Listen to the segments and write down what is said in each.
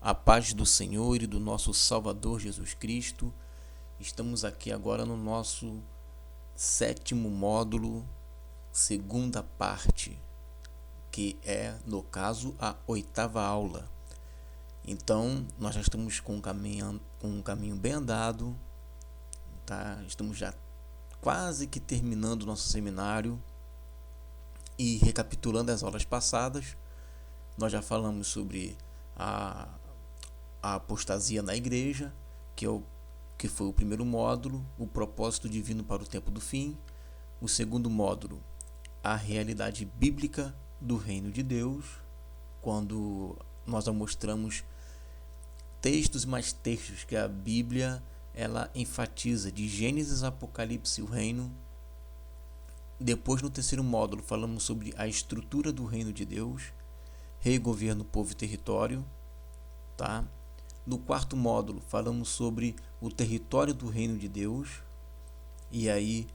A paz do Senhor e do nosso Salvador Jesus Cristo. Estamos aqui agora no nosso 7º módulo, segunda parte, que é, no caso, a 8ª aula. Então, nós já estamos com um caminho bem andado, tá? Estamos já quase que terminando o nosso seminário. E recapitulando as aulas passadas, nós já falamos sobre a apostasia na igreja, que foi o primeiro módulo, o propósito divino para o tempo do fim. O segundo módulo, a realidade bíblica do reino de Deus, quando nós mostramos textos e mais textos que a Bíblia ela enfatiza, de Gênesis a Apocalipse, o reino. Depois, no terceiro módulo, falamos sobre a estrutura do reino de Deus, rei, governo, povo e território, tá? No quarto módulo, falamos sobre o território do reino de Deus. E aí,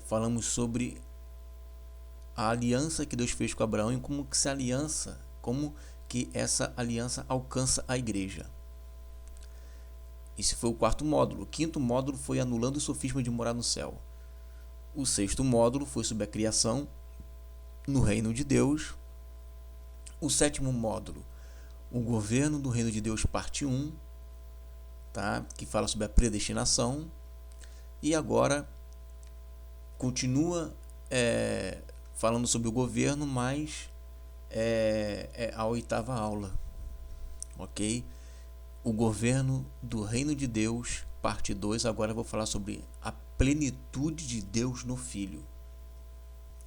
falamos sobre a aliança que Deus fez com Abraão e como que essa aliança alcança a igreja. Esse foi o quarto módulo. O quinto módulo foi anulando o sofisma de morar no céu. O sexto módulo foi sobre a criação no reino de Deus. O sétimo módulo, o governo do reino de Deus, parte 1, tá? Que fala sobre a predestinação. E agora continua falando sobre o governo, mas é a 8ª aula, ok? O governo do reino de Deus, parte 2. Agora eu vou falar sobre a plenitude de Deus no Filho.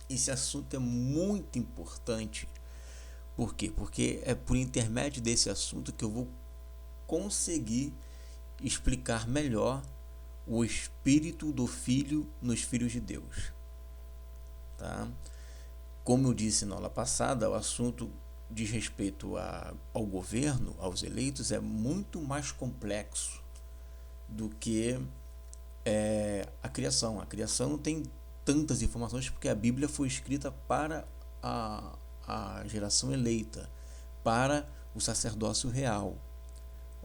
Esse assunto é muito importante. Por quê? Porque é por intermédio desse assunto que eu vou conseguir explicar melhor o Espírito do Filho nos filhos de Deus. Tá? Como eu disse na aula passada, o assunto diz respeito ao governo, aos eleitos, é muito mais complexo do que a criação. A criação não tem tantas informações porque a Bíblia foi escrita para a geração eleita, para o sacerdócio real,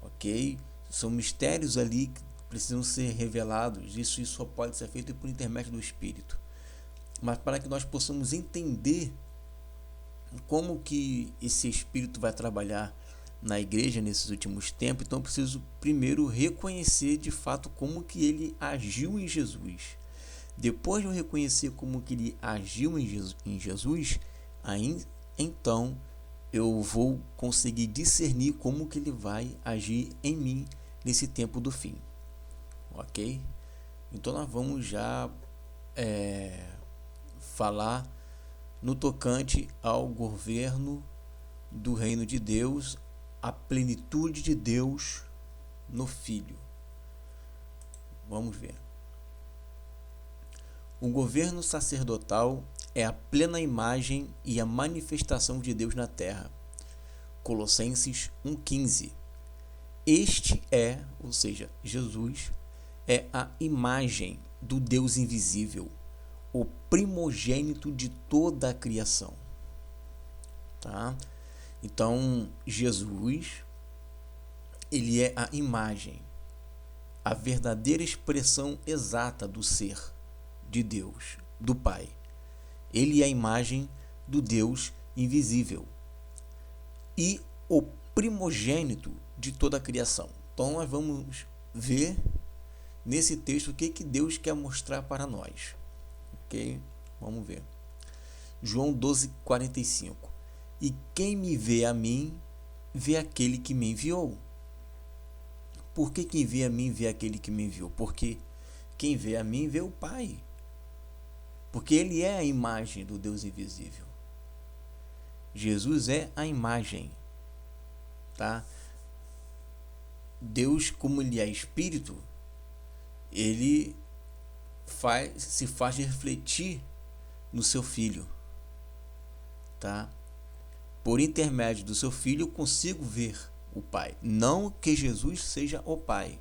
ok? São mistérios ali que precisam ser revelados. Isso só pode ser feito por intermédio do Espírito. Mas para que nós possamos entender como que esse Espírito vai trabalhar na igreja nesses últimos tempos, então eu preciso primeiro reconhecer de fato como que ele agiu em Jesus. Depois de eu reconhecer como que ele agiu em Jesus, aí, então eu vou conseguir discernir como que ele vai agir em mim nesse tempo do fim, ok? Então nós vamos já falar no tocante ao governo do reino de Deus, a plenitude de Deus no Filho. Vamos ver. O governo sacerdotal é a plena imagem e a manifestação de Deus na terra. Colossenses 1,15. Este ou seja, Jesus, é a imagem do Deus invisível, o primogênito de toda a criação. Tá? Então, Jesus, ele é a imagem, a verdadeira expressão exata do ser de Deus, do Pai. Ele é a imagem do Deus invisível e o primogênito de toda a criação. Então nós vamos ver nesse texto o que Deus quer mostrar para nós. Ok? Vamos ver. João 12:45. E quem me vê a mim, vê aquele que me enviou. Por que quem vê a mim, vê aquele que me enviou? Porque quem vê a mim, vê o Pai. Porque ele é a imagem do Deus invisível. Jesus é a imagem, tá? Deus, como ele é espírito, ele se faz refletir no seu filho, tá? Por intermédio do seu filho eu consigo ver o Pai. Não que Jesus seja o Pai.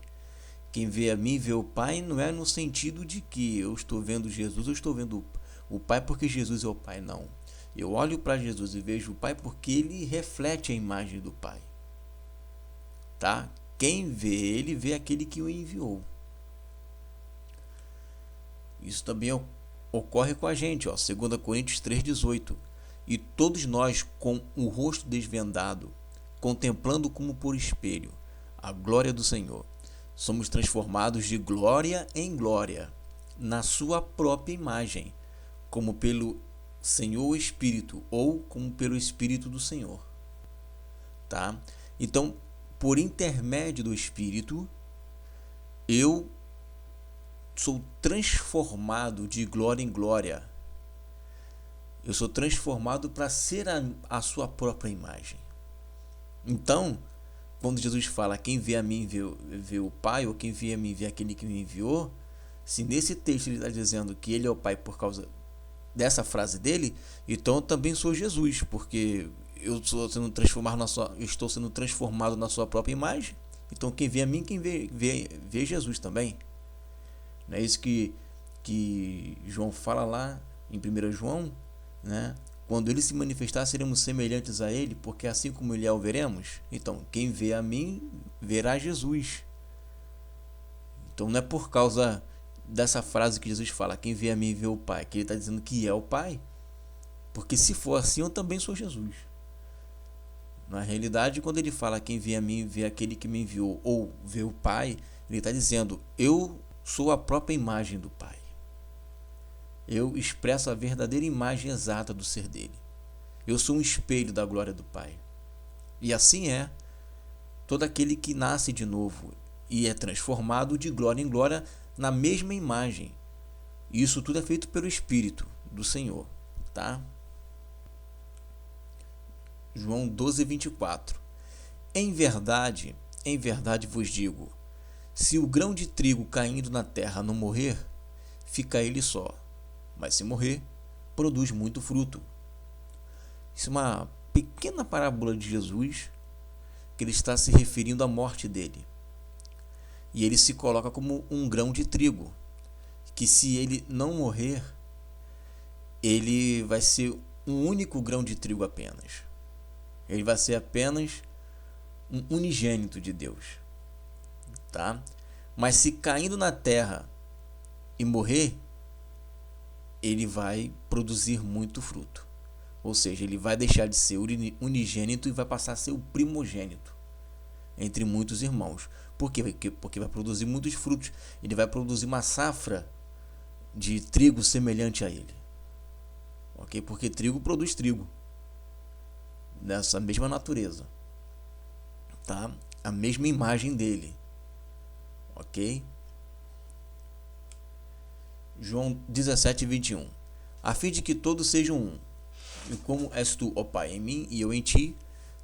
Quem vê a mim vê o Pai, não é no sentido de que eu estou vendo Jesus, eu estou vendo o Pai porque Jesus é o Pai, não. Eu olho para Jesus e vejo o Pai porque ele reflete a imagem do Pai. tá? Quem vê ele, vê aquele que o enviou. Isso também ocorre com a gente, ó, 2 Coríntios 3,18. E todos nós, com o rosto desvendado, contemplando como por espelho a glória do Senhor, somos transformados de glória em glória, na sua própria imagem, como pelo Senhor Espírito, ou como pelo Espírito do Senhor. Tá? Então, por intermédio do Espírito, eu sou transformado de glória em glória. Eu sou transformado para ser a sua própria imagem. Então, quando Jesus fala, quem vê a mim vê o Pai, ou quem vê a mim vê aquele que me enviou, se nesse texto ele está dizendo que ele é o Pai por causa dessa frase dele, então eu também sou Jesus, porque eu estou sendo transformado na sua própria imagem. Então quem vê a mim, quem vê Jesus também. Não é isso que João fala lá em 1 João, né? Quando ele se manifestar, seremos semelhantes a ele, porque assim como ele é, o veremos. Então, quem vê a mim, verá Jesus. Então, não é por causa dessa frase que Jesus fala, quem vê a mim, vê o Pai, que ele está dizendo que é o Pai. Porque se for assim, eu também sou Jesus. Na realidade, quando ele fala, quem vê a mim, vê aquele que me enviou, ou vê o Pai, ele está dizendo, eu sou a própria imagem do Pai. Eu expresso a verdadeira imagem exata do ser dele. Eu sou um espelho da glória do Pai. E assim é todo aquele que nasce de novo e é transformado de glória em glória na mesma imagem. E isso tudo é feito pelo Espírito do Senhor, tá? João 12:24. Em verdade vos digo, se o grão de trigo caindo na terra não morrer, fica ele só. Mas se morrer, produz muito fruto. Isso é uma pequena parábola de Jesus, que ele está se referindo à morte dele. E ele se coloca como um grão de trigo, que se ele não morrer, ele vai ser um único grão de trigo apenas. Ele vai ser apenas um unigênito de Deus. Tá? Mas se caindo na terra e morrer, ele vai produzir muito fruto. Ou seja, ele vai deixar de ser unigênito e vai passar a ser o primogênito entre muitos irmãos. Por quê? Porque vai produzir muitos frutos. Ele vai produzir uma safra de trigo semelhante a ele. Ok? Porque trigo produz trigo. Dessa mesma natureza. Tá? A mesma imagem dele. Ok? João 17:21. A fim de que todos sejam um, e como és tu, ó Pai, em mim e eu em ti,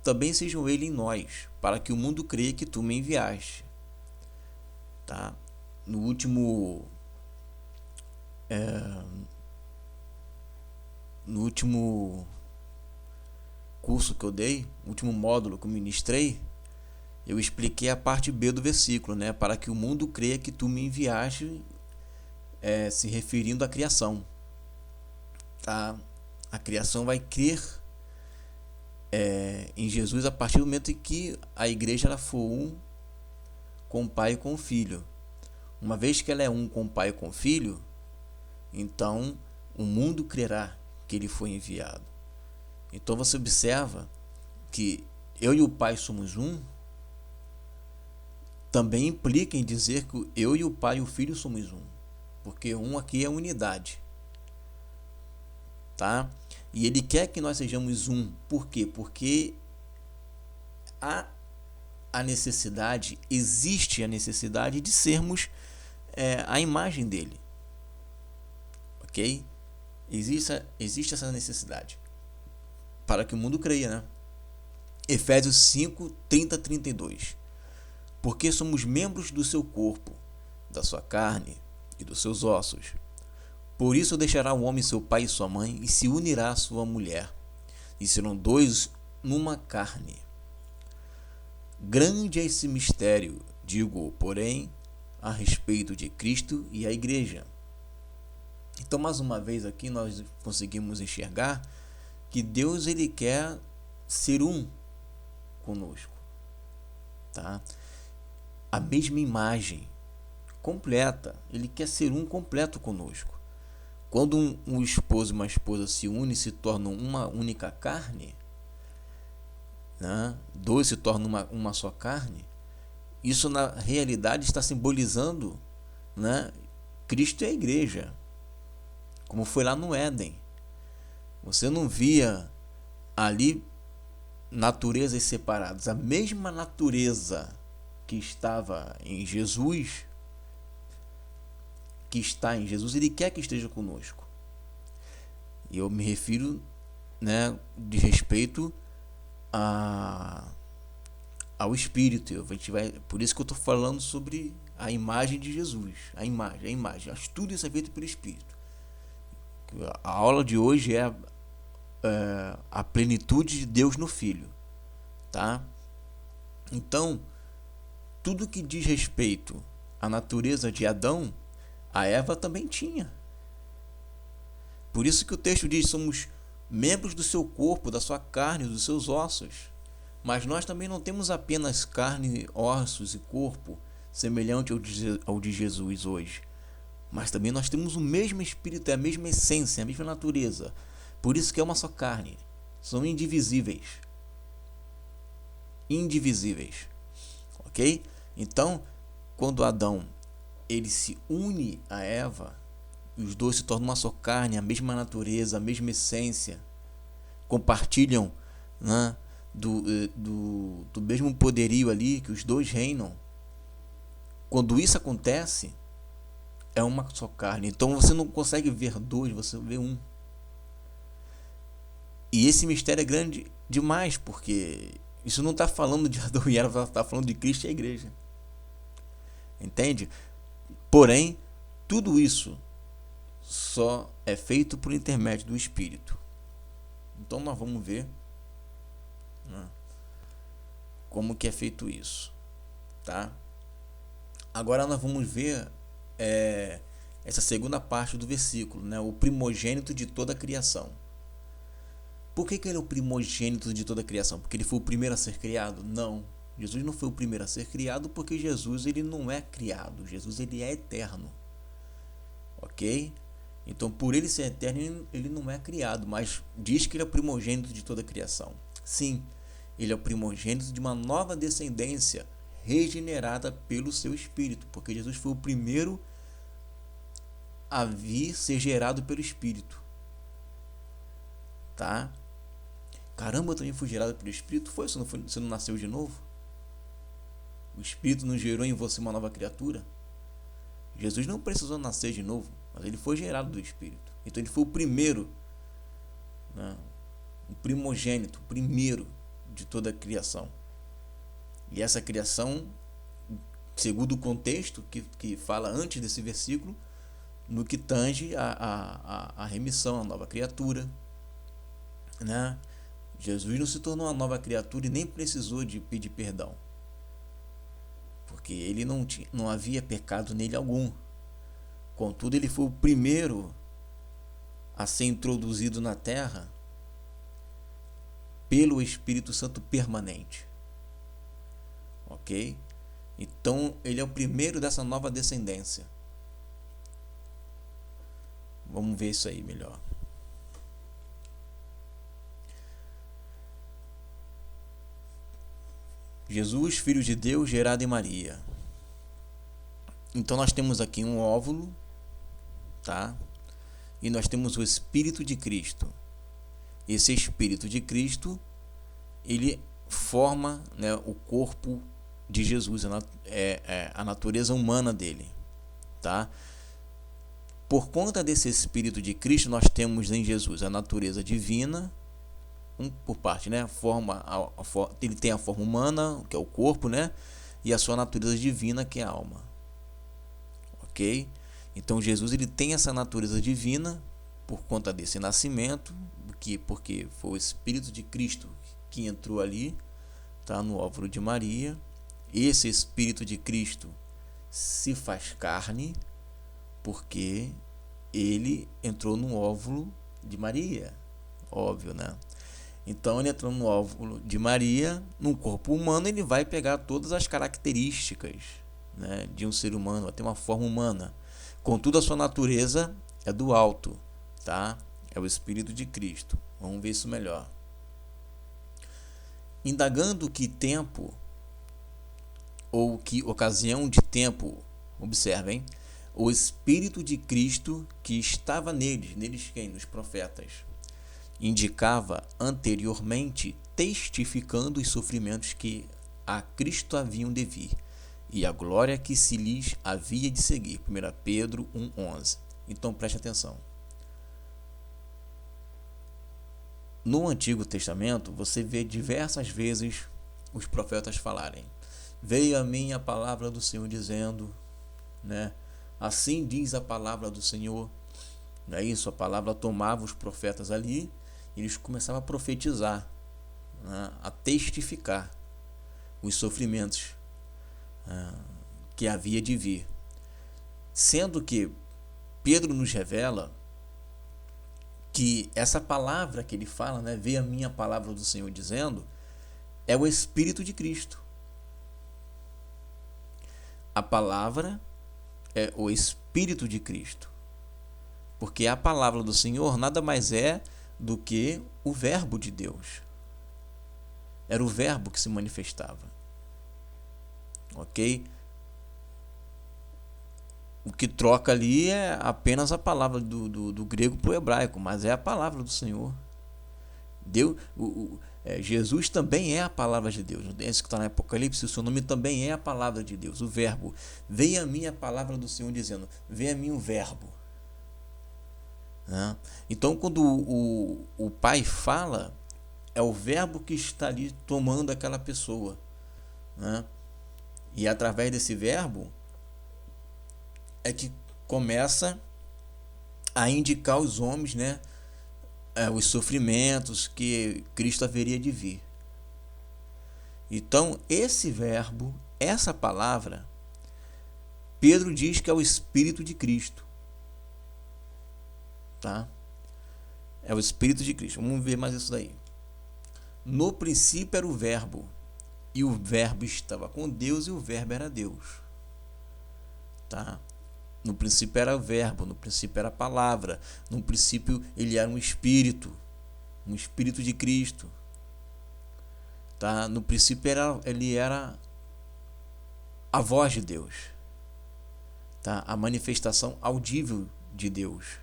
também sejam ele em nós, para que o mundo creia que tu me enviaste. Tá? No último curso que eu dei, no último módulo que eu ministrei, eu expliquei a parte B do versículo, né? Para que o mundo creia que tu me enviaste, se referindo à criação. Tá? A criação vai crer em Jesus a partir do momento em que a igreja ela for um com o Pai e com o Filho. Uma vez que ela é um com o Pai e com o Filho, então o mundo crerá que ele foi enviado. Então você observa que eu e o Pai somos um, também implica em dizer que eu e o Pai e o Filho somos um. Porque um aqui é unidade. Tá? E ele quer que nós sejamos um. Por quê? Porque há a necessidade, existe a necessidade de sermos a imagem dele. Ok? Existe essa necessidade. Para que o mundo creia, né? Efésios 5:30-32. Porque somos membros do seu corpo, da sua carne e dos seus ossos. Por isso deixará o homem seu pai e sua mãe, e se unirá à sua mulher, e serão dois numa carne. Grande é esse mistério, digo, porém, a respeito de Cristo e a igreja. Então, mais uma vez aqui nós conseguimos enxergar que Deus ele quer ser um conosco. tá? A mesma imagem completa. Ele quer ser um completo conosco. Quando um esposo e uma esposa se unem e se tornam uma única carne, né? Dois se tornam uma só carne. Isso na realidade está simbolizando, né, Cristo e a igreja, como foi lá no Éden. Você não via ali naturezas separadas. A mesma natureza que estava em Jesus, que está em Jesus, ele quer que esteja conosco. E eu me refiro, né, de respeito ao Espírito. Por isso que eu estou falando sobre a imagem de Jesus. A imagem. Tudo isso é feito pelo Espírito. A aula de hoje é a plenitude de Deus no Filho, tá? Então, tudo que diz respeito à natureza de Adão, a Eva também tinha. Por isso que o texto diz: somos membros do seu corpo, da sua carne, dos seus ossos. Mas nós também não temos apenas carne, ossos e corpo, semelhante ao de Jesus hoje. Mas também nós temos o mesmo espírito, a mesma essência, a mesma natureza. Por isso que é uma só carne. São indivisíveis. Indivisíveis. Ok? Então, quando Adão ele se une a Eva, os dois se tornam uma só carne, a mesma natureza, a mesma essência, compartilham, né, do mesmo poderio ali, que os dois reinam. Quando isso acontece, é uma só carne. Então você não consegue ver dois, você vê um. E esse mistério é grande demais, porque isso não está falando de Adão e Eva, está falando de Cristo e a igreja. Entende? Porém, tudo isso só é feito por intermédio do Espírito. Então nós vamos ver, né, como que é feito isso, tá? Agora nós vamos ver essa segunda parte do versículo, né? O primogênito de toda a criação. Por que ele é o primogênito de toda a criação? Porque ele foi o primeiro a ser criado? Não. Jesus não foi o primeiro a ser criado, porque Jesus ele não é criado. Jesus ele é eterno. Ok? Então, por ele ser eterno, ele não é criado, mas diz que ele é o primogênito de toda a criação. Sim, ele é o primogênito de uma nova descendência regenerada pelo seu Espírito, porque Jesus foi o primeiro a vir ser gerado pelo Espírito. Tá? Caramba, eu também fui gerado pelo Espírito? Você não nasceu de novo? O Espírito não gerou em você uma nova criatura? Jesus não precisou nascer de novo, mas ele foi gerado do Espírito. Então ele foi o primeiro, né? O primogênito, o primeiro de toda a criação. E essa criação, segundo o contexto que fala antes desse versículo, no que tange a remissão, a nova criatura, né? Jesus não se tornou uma nova criatura e nem precisou de pedir perdão, porque ele não havia pecado nele algum. Contudo, ele foi o primeiro a ser introduzido na terra pelo Espírito Santo permanente. Ok? Então, ele é o primeiro dessa nova descendência. Vamos ver isso aí melhor. Jesus, filho de Deus, gerado em Maria. Então nós temos aqui um óvulo, tá? E nós temos o Espírito de Cristo. Esse Espírito de Cristo, ele forma, né, o corpo de Jesus, a natureza humana dele, tá? Por conta desse Espírito de Cristo, nós temos em Jesus a natureza divina, por parte, né? Ele tem a forma humana, que é o corpo, né? E a sua natureza divina, que é a alma. Ok? Então Jesus ele tem essa natureza divina por conta desse nascimento, porque foi o Espírito de Cristo que entrou ali, tá, no óvulo de Maria. Esse Espírito de Cristo se faz carne porque ele entrou no óvulo de Maria, óbvio, né? Então, ele entrando no óvulo de Maria, num corpo humano, ele vai pegar todas as características, né, de um ser humano, vai ter uma forma humana. Contudo, a sua natureza é do alto, tá? É o Espírito de Cristo. Vamos ver isso melhor. Indagando que tempo ou que ocasião de tempo, observem, o Espírito de Cristo que estava neles quem? Nos profetas, indicava anteriormente, testificando os sofrimentos que a Cristo haviam de vir e a glória que se lhes havia de seguir. 1 Pedro 1,11. Então preste atenção. No Antigo Testamento, você vê diversas vezes os profetas falarem: veio a mim a palavra do Senhor dizendo, né? Assim diz a palavra do Senhor. Não é isso? A palavra tomava os profetas ali e eles começavam a profetizar, né? A testificar os sofrimentos que havia de vir. Sendo que Pedro nos revela que essa palavra que ele fala, né, veio a minha palavra do Senhor dizendo, é o Espírito de Cristo. A palavra é o Espírito de Cristo. Porque a palavra do Senhor nada mais é do que o verbo de Deus. Era o verbo que se manifestava. Ok? O que troca ali é apenas a palavra do grego para o hebraico, mas é a palavra do Senhor. Jesus também é a palavra de Deus. Esse que está no Apocalipse, o seu nome também é a palavra de Deus, o verbo. Veio a mim a palavra do Senhor dizendo, veio a mim o verbo. Né? Então, quando o Pai fala, é o verbo que está ali tomando aquela pessoa. Né? E através desse verbo é que começa a indicar aos homens, né, os sofrimentos que Cristo haveria de vir. Então, esse verbo, essa palavra, Pedro diz que é o Espírito de Cristo. Tá? É o Espírito de Cristo. Vamos ver mais isso daí. No princípio era o verbo, e o verbo estava com Deus, e o verbo era Deus. Tá? No princípio era o verbo, no princípio era a palavra, no princípio ele era um espírito de Cristo. Tá? No princípio ele era a voz de Deus. Tá? A manifestação audível de Deus.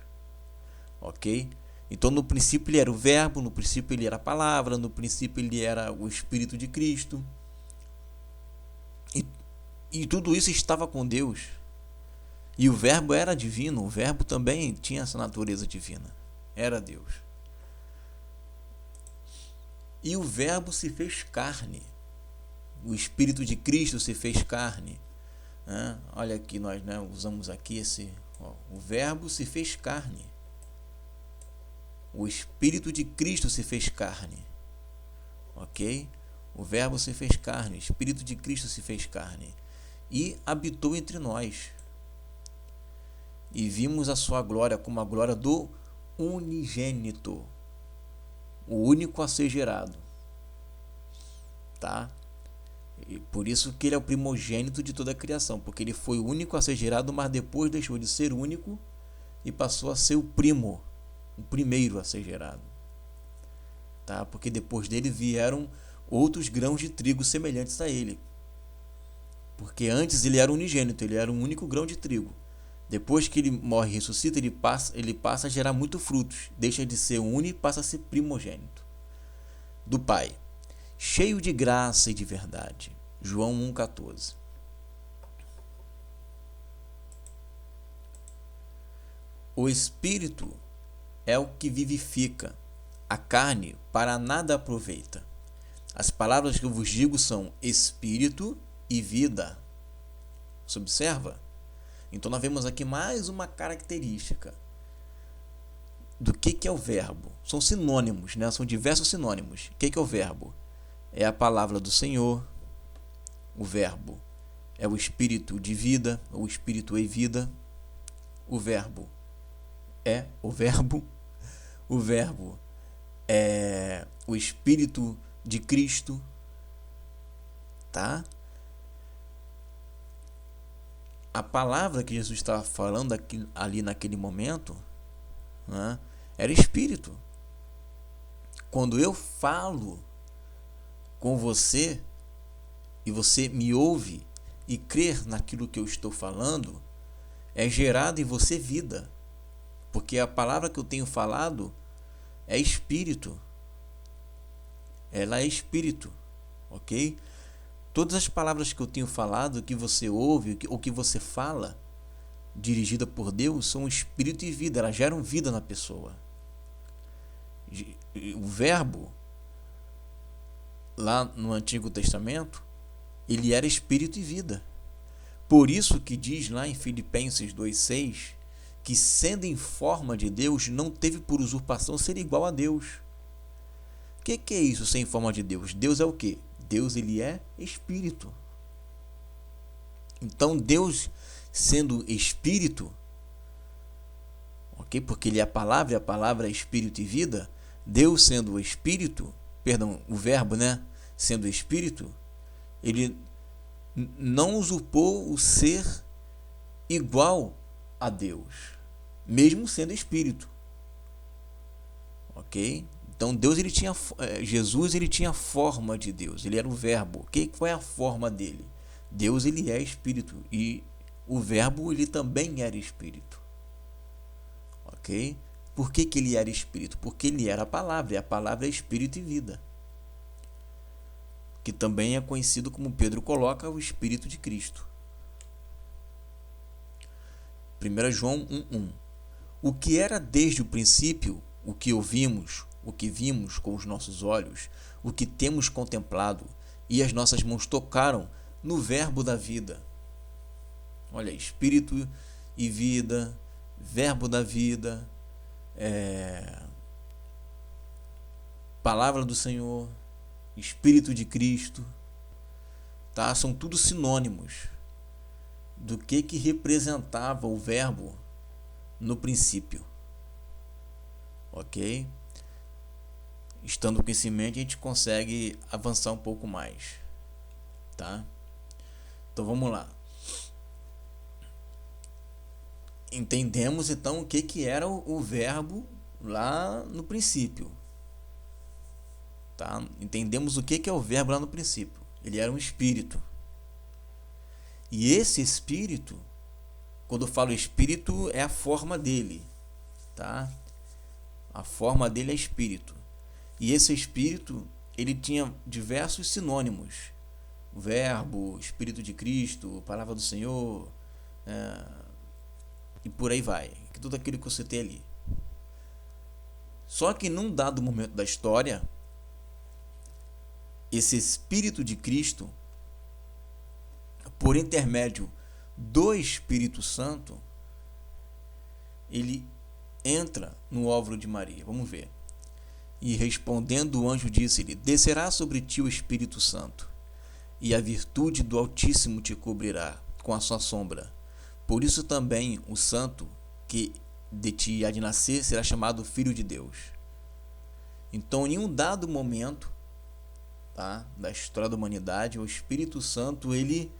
Ok? Então no princípio ele era o verbo, no princípio ele era a palavra, no princípio ele era o Espírito de Cristo. E tudo isso estava com Deus. E o verbo era divino, o verbo também tinha essa natureza divina. Era Deus. E o verbo se fez carne. O Espírito de Cristo se fez carne. Né? Olha aqui, nós, né, usamos aqui o verbo se fez carne. O Espírito de Cristo se fez carne. Ok? O verbo se fez carne, o Espírito de Cristo se fez carne. E habitou entre nós. E vimos a sua glória como a glória do unigênito, o único a ser gerado. Tá? E por isso que ele é o primogênito de toda a criação, porque ele foi o único a ser gerado, mas depois deixou de ser único e passou a ser o primeiro a ser gerado. Tá? Porque depois dele vieram outros grãos de trigo semelhantes a ele. Porque antes ele era unigênito, ele era um único grão de trigo. Depois que ele morre e ressuscita, ele passa a gerar muitos frutos. Deixa de ser único e passa a ser primogênito do Pai. Cheio de graça e de verdade. João 1,14. O Espírito é o que vivifica. A carne para nada aproveita. As palavras que eu vos digo são Espírito e vida. Você observa? Então nós vemos aqui mais uma característica do que é o verbo. São sinônimos, né? São diversos sinônimos. O que é o verbo? É a palavra do Senhor. O verbo é o Espírito de vida, o Espírito e vida. O verbo é o verbo. O verbo o Espírito de Cristo, tá? A palavra que Jesus estava falando ali naquele momento, né, era Espírito. Quando eu falo com você e você me ouve e crer naquilo que eu estou falando, é gerado em você vida, porque a palavra que eu tenho falado é Espírito. Ela é Espírito, ok? Todas as palavras que eu tenho falado, que você ouve, ou que você fala, dirigida por Deus, são Espírito e vida. Elas geram vida na pessoa. O verbo, lá no Antigo Testamento, ele era Espírito e vida. Por isso que diz lá em Filipenses 2,6, que sendo em forma de Deus, não teve por usurpação ser igual a Deus. O que é isso, ser em forma de Deus? Deus é o quê? Deus, ele é Espírito. Então Deus, sendo Espírito, ok? Porque ele é a palavra, e a palavra é Espírito e vida. Deus sendo o Espírito, perdão, o verbo, né? Sendo Espírito, ele não usurpou o ser igual a Deus, mesmo sendo Espírito, ok? Então Deus, ele tinha, Jesus, ele tinha a forma de Deus, ele era o verbo. Qual é a forma dele? Deus, ele é Espírito, e o verbo, ele também era Espírito, ok? Por que ele era Espírito? Porque ele era a palavra, e a palavra é Espírito e vida, que também é conhecido, como Pedro coloca, o Espírito de Cristo. 1 João 1,1. O que era desde o princípio, o que ouvimos, o que vimos com os nossos olhos, o que temos contemplado, e as nossas mãos tocaram no verbo da vida. Olha, Espírito e vida, verbo da vida, palavra do Senhor, Espírito de Cristo, tá? São tudo sinônimos do que representava o verbo no princípio, ok? Estando com isso em mente, a gente consegue avançar um pouco mais, tá? Então vamos lá. Entendemos então o que era o verbo lá no princípio, tá? Entendemos o que é o verbo lá no princípio. Ele era um espírito. E esse espírito, quando eu falo espírito, é a forma dele, tá? A forma dele é espírito. E esse espírito, ele tinha diversos sinônimos. O verbo, Espírito de Cristo, palavra do Senhor, e por aí vai. Tudo aquilo que você tem ali. Só que num dado momento da história, esse Espírito de Cristo, por intermédio do Espírito Santo, ele entra no óvulo de Maria. Vamos ver. E respondendo o anjo disse-lhe: descerá sobre ti o Espírito Santo, e a virtude do Altíssimo te cobrirá com a sua sombra. Por isso também o santo que de ti há de nascer será chamado Filho de Deus. Então, em um dado momento, tá, da história da humanidade, o Espírito Santo, ele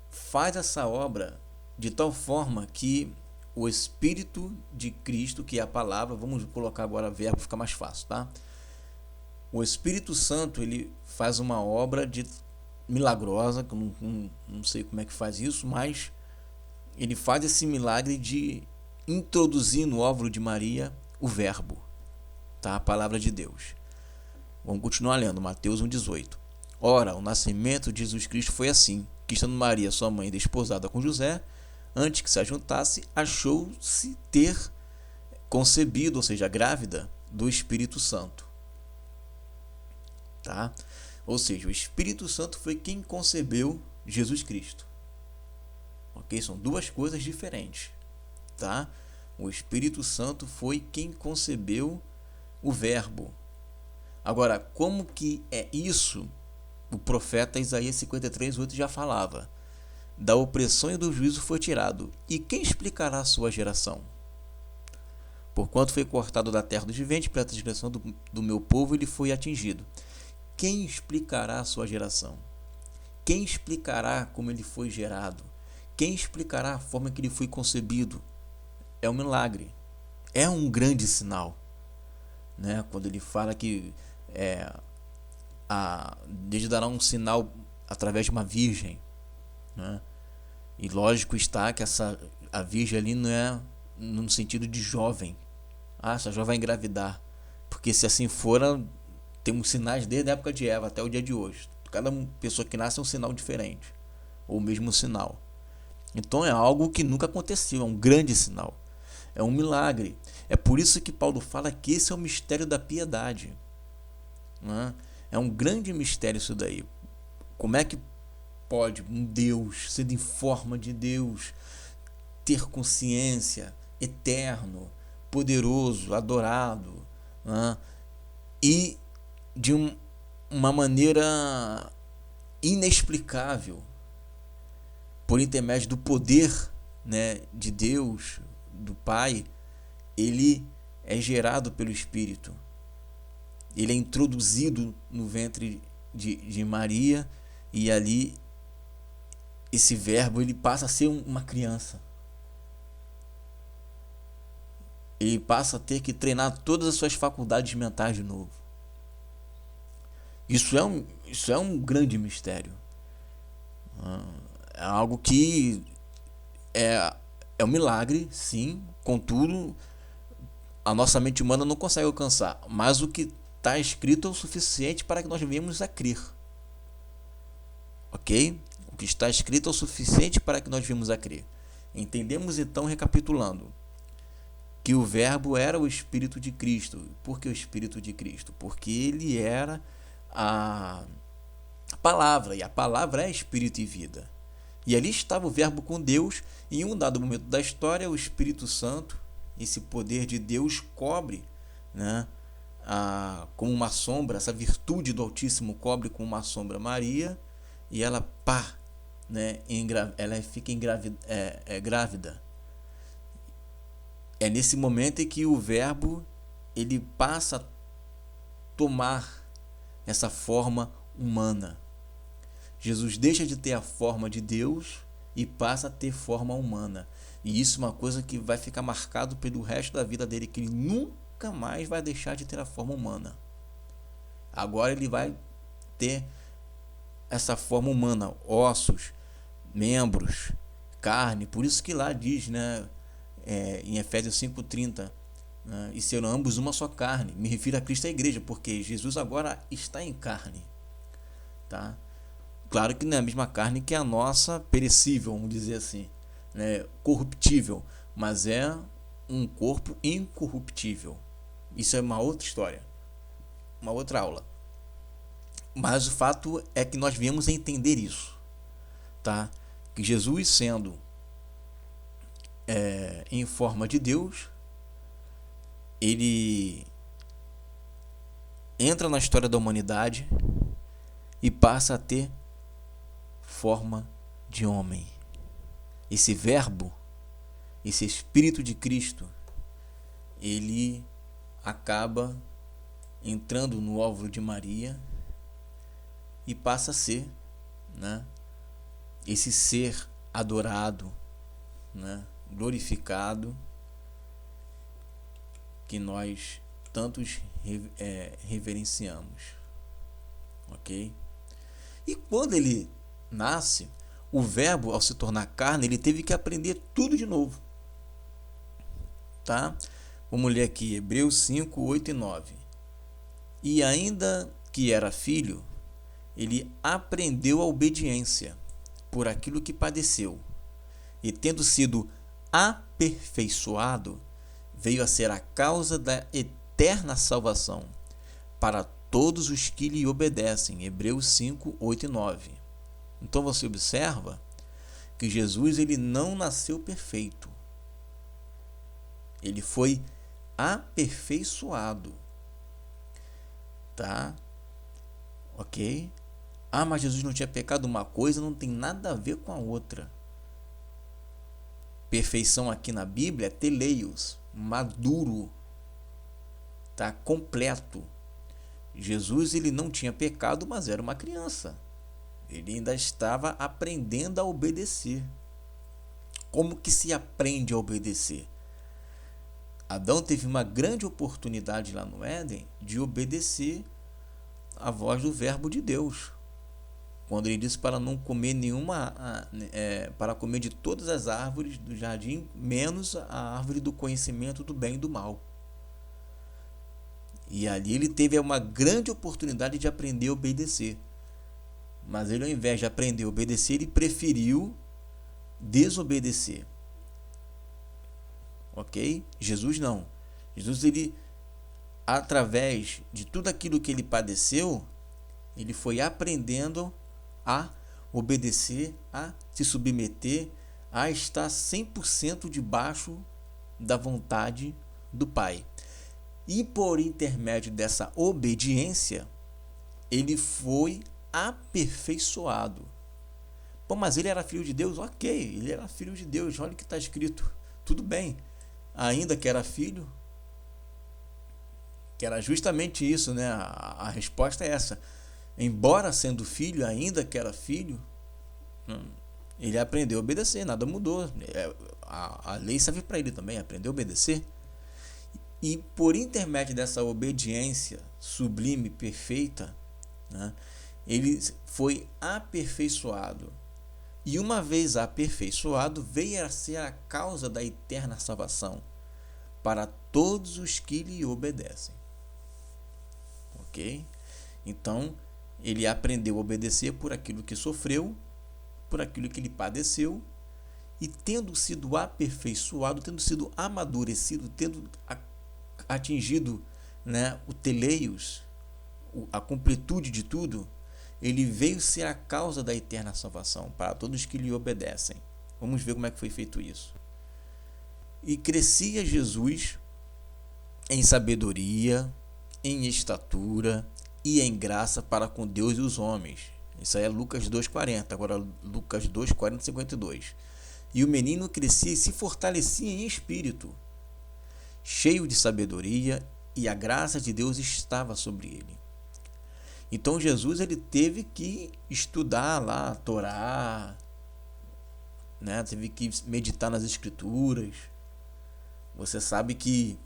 faz essa obra de tal forma que o Espírito de Cristo, que é a palavra, vamos colocar agora verbo, fica mais fácil, tá? O Espírito Santo, ele faz uma obra milagrosa, que eu não sei como é que faz isso, mas ele faz esse milagre de introduzir no óvulo de Maria o verbo, tá? A palavra de Deus. Vamos continuar lendo, Mateus 1,18. Ora, o nascimento de Jesus Cristo foi assim, que estando Maria, sua mãe, desposada com José, antes que se ajuntasse, achou-se ter concebido, ou seja, grávida, do Espírito Santo. Tá? Ou seja, o Espírito Santo foi quem concebeu Jesus Cristo. Ok? São duas coisas diferentes. Tá? O Espírito Santo foi quem concebeu o Verbo. Agora, como que é isso? O profeta Isaías 53:8 já falava: da opressão e do juízo foi tirado. E quem explicará a sua geração? Porquanto foi cortado da terra dos viventes, pela transgressão do meu povo, ele foi atingido. Quem explicará a sua geração? Quem explicará como ele foi gerado? Quem explicará a forma que ele foi concebido? É um milagre. É um grande sinal. Né? Quando ele fala que Deus dará um sinal através de uma virgem. Né? E lógico está que a virgem ali não é no sentido de jovem. Essa jovem vai engravidar. Porque se assim for, temos sinais desde a época de Eva até o dia de hoje. Cada pessoa que nasce é um sinal diferente. Ou o mesmo sinal. Então é algo que nunca aconteceu. É um grande sinal. É um milagre. É por isso que Paulo fala que esse é o mistério da piedade. Né? É um grande mistério isso daí. Como é que pode um Deus, sendo em forma de Deus, ter consciência, eterno, poderoso, adorado, né? E de uma maneira inexplicável, por intermédio do poder, né, de Deus, do Pai, ele é gerado pelo Espírito. Ele é introduzido no ventre de Maria, e ali esse verbo ele passa a ser uma criança. Ele passa a ter que treinar todas as suas faculdades mentais de novo. Isso é um grande mistério. É algo que é um milagre, sim. Contudo, a nossa mente humana não consegue alcançar. Mas o que está escrito é o suficiente para que nós venhamos a crer. Ok? O que está escrito é o suficiente para que nós venhamos a crer. Entendemos então, recapitulando, que o verbo era o Espírito de Cristo. Por que o Espírito de Cristo? Porque ele era a palavra, e a palavra é Espírito e vida. E ali estava o verbo com Deus, e em um dado momento da história, o Espírito Santo, esse poder de Deus, cobre, né, como uma sombra, essa virtude do Altíssimo cobre com uma sombra Maria, e ela, né, ela fica grávida. É nesse momento em que o verbo ele passa a tomar essa forma humana. Jesus deixa de ter a forma de Deus e passa a ter forma humana. E isso é uma coisa que vai ficar marcado pelo resto da vida dele, que ele nunca mais vai deixar de ter a forma humana. Agora ele vai ter essa forma humana, ossos, membros, carne. Por isso que lá diz, né, em Efésios 5:30, né, e serão ambos uma só carne. Me refiro a Cristo e a igreja, porque Jesus agora está em carne. Tá? Claro que não é a mesma carne que a nossa perecível, vamos dizer assim, né, corruptível, mas é um corpo incorruptível. Isso é uma outra história, uma outra aula. Mas o fato é que nós viemos a entender isso, tá? Que Jesus, sendo em forma de Deus, ele entra na história da humanidade e passa a ter forma de homem. Esse verbo, esse Espírito de Cristo, ele acaba entrando no óvulo de Maria e passa a ser, né, esse ser adorado, né, glorificado, que nós tantos reverenciamos. Ok? E quando ele nasce, o verbo, ao se tornar carne, ele teve que aprender tudo de novo. Tá? Vamos ler aqui Hebreus 5, 8 e 9. E ainda que era filho, ele aprendeu a obediência por aquilo que padeceu. E tendo sido aperfeiçoado, veio a ser a causa da eterna salvação para todos os que lhe obedecem. Hebreus 5, 8 e 9. Então você observa que Jesus ele não nasceu perfeito. Ele foi aperfeiçoado. Tá? Ok? Mas Jesus não tinha pecado. Uma coisa não tem nada a ver com a outra. Perfeição aqui na Bíblia é teleios, maduro, tá completo. Jesus, ele não tinha pecado, mas era uma criança. Ele ainda estava aprendendo a obedecer. Como que se aprende a obedecer? Adão teve uma grande oportunidade lá no Éden de obedecer a voz do Verbo de Deus, quando ele disse para não comer para comer de todas as árvores do jardim, menos a árvore do conhecimento do bem e do mal. E ali ele teve uma grande oportunidade de aprender a obedecer. Mas ele, ao invés de aprender a obedecer, ele preferiu desobedecer. Ok? Jesus não. Jesus, ele, através de tudo aquilo que ele padeceu, ele foi aprendendo a obedecer, a se submeter, a estar 100% debaixo da vontade do Pai. E por intermédio dessa obediência, ele foi aperfeiçoado. Pô, mas ele era filho de Deus? Ok, ele era filho de Deus. Olha o que está escrito. Tudo bem. Ainda que era filho, que era justamente isso, né? A resposta é essa. Embora sendo filho, ainda que era filho, ele aprendeu a obedecer, nada mudou. A lei serve para ele também, aprendeu a obedecer. E por intermédio dessa obediência sublime, perfeita, né, ele foi aperfeiçoado. E uma vez aperfeiçoado, veio a ser a causa da eterna salvação para todos os que lhe obedecem. Ok? Então, ele aprendeu a obedecer por aquilo que sofreu, por aquilo que ele padeceu, e tendo sido aperfeiçoado, tendo sido amadurecido, tendo atingido, né, o teleios, a completude de tudo, ele veio ser a causa da eterna salvação para todos que lhe obedecem. Vamos ver como é que foi feito isso. E crescia Jesus em sabedoria, em estatura e em graça para com Deus e os homens. Isso aí é Lucas 2,40. Agora Lucas 2,40 e 52. E o menino crescia e se fortalecia em espírito, cheio de sabedoria, e a graça de Deus estava sobre ele. Então Jesus, ele teve que estudar lá a Torá, né? Teve que meditar nas escrituras. Você sabe que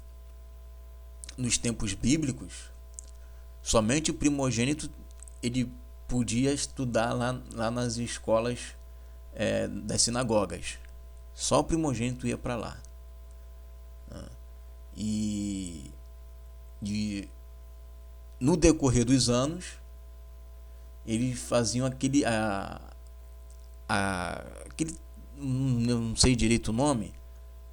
nos tempos bíblicos, somente o primogênito ele podia estudar lá nas escolas das sinagogas. Só o primogênito ia para lá. E no decorrer dos anos, eles faziam aquele, eu não sei direito o nome,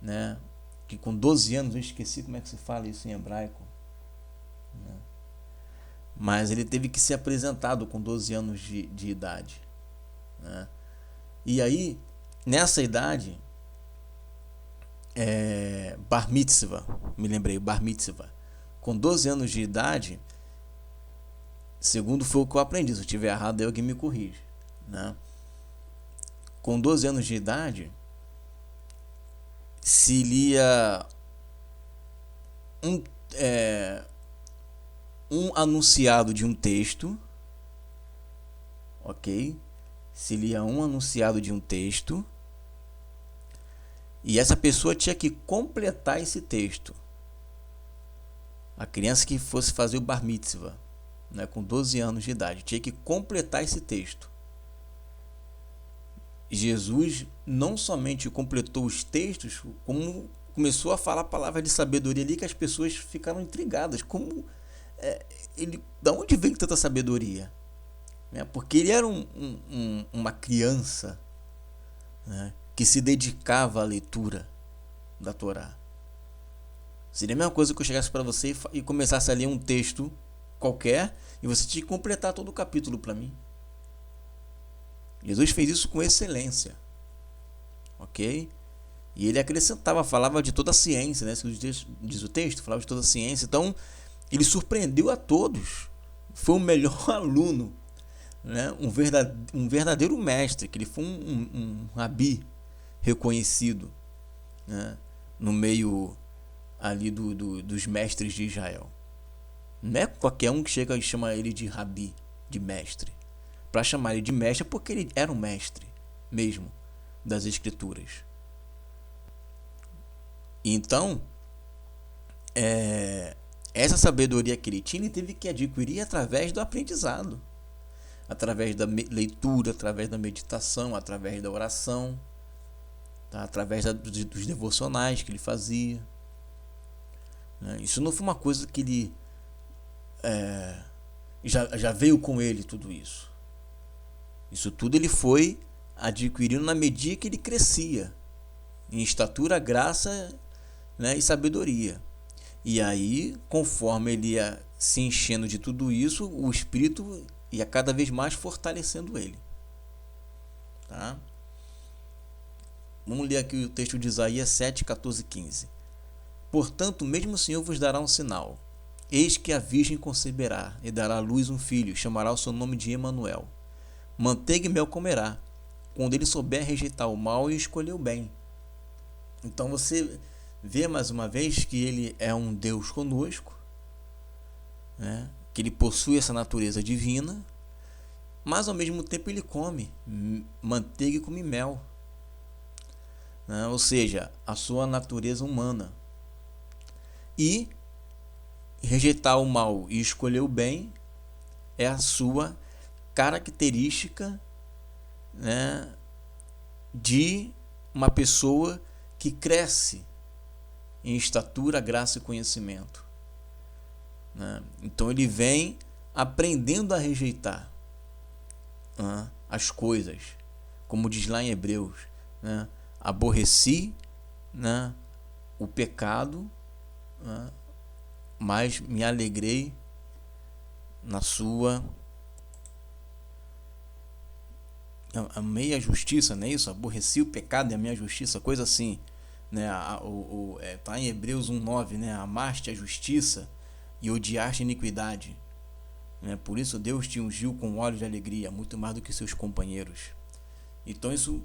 né? Que com 12 anos, eu esqueci como é que se fala isso em hebraico, né? Mas ele teve que ser apresentado com 12 anos de idade, né? E aí, nessa idade, Bar Mitzvah, me lembrei, Bar Mitzvah, com 12 anos de idade, segundo foi o que eu aprendi, se eu estiver errado, alguém me corrige, né? Com 12 anos de idade, se lia um anunciado de um texto, ok? Se lia um anunciado de um texto, e essa pessoa tinha que completar esse texto. A criança que fosse fazer o Bar Mitzvah, né, com 12 anos de idade, tinha que completar esse texto. Jesus não somente completou os textos, como começou a falar palavras de sabedoria ali que as pessoas ficaram intrigadas. Como da onde veio tanta sabedoria? Né? Porque ele era uma criança, né, que se dedicava à leitura da Torá. Seria a mesma coisa que eu chegasse para você e começasse a ler um texto qualquer e você tinha que completar todo o capítulo para mim. Jesus fez isso com excelência, ok? E ele acrescentava, falava de toda a ciência, né? Diz o texto, falava de toda a ciência. Então, ele surpreendeu a todos. Foi o melhor aluno, né? Um verdadeiro mestre, que ele foi um rabi reconhecido, né? No meio ali dos mestres de Israel. Não é qualquer um que chega e chama ele de rabi, de mestre. Para chamar ele de mestre é porque ele era um mestre mesmo das escrituras. Então, essa sabedoria que ele tinha, ele teve que adquirir através do aprendizado, através da leitura, através da meditação, através da oração, tá? Através dos devocionais que ele fazia. Isso não foi uma coisa que ele já veio com ele, tudo isso. Isso tudo ele foi adquirindo na medida que ele crescia em estatura, graça, né, e sabedoria. E aí, conforme ele ia se enchendo de tudo isso, o Espírito ia cada vez mais fortalecendo ele. Tá? Vamos ler aqui o texto de Isaías 7, 14 e 15. Portanto, mesmo o Senhor vos dará um sinal. Eis que a Virgem conceberá e dará à luz um filho, chamará o seu nome de Emanuel. Manteiga e mel comerá, quando ele souber rejeitar o mal e escolher o bem. Então você vê mais uma vez que ele é um Deus conosco, né? Que ele possui essa natureza divina, mas ao mesmo tempo ele come manteiga e come mel, né? Ou seja, a sua natureza humana. E rejeitar o mal e escolher o bem é a sua característica, né, de uma pessoa que cresce em estatura, graça e conhecimento, né? Então ele vem aprendendo a rejeitar, né, as coisas, como diz lá em Hebreus, né? Aborreci, né, o pecado, né, mas me alegrei na sua... Amei a justiça, não é isso? Aborreci o pecado e amei a justiça, coisa assim, né? Tá em Hebreus 1:9, né? Amaste a justiça e odiaste a iniquidade, né? Por isso Deus te ungiu com óleo de alegria, muito mais do que seus companheiros. Então isso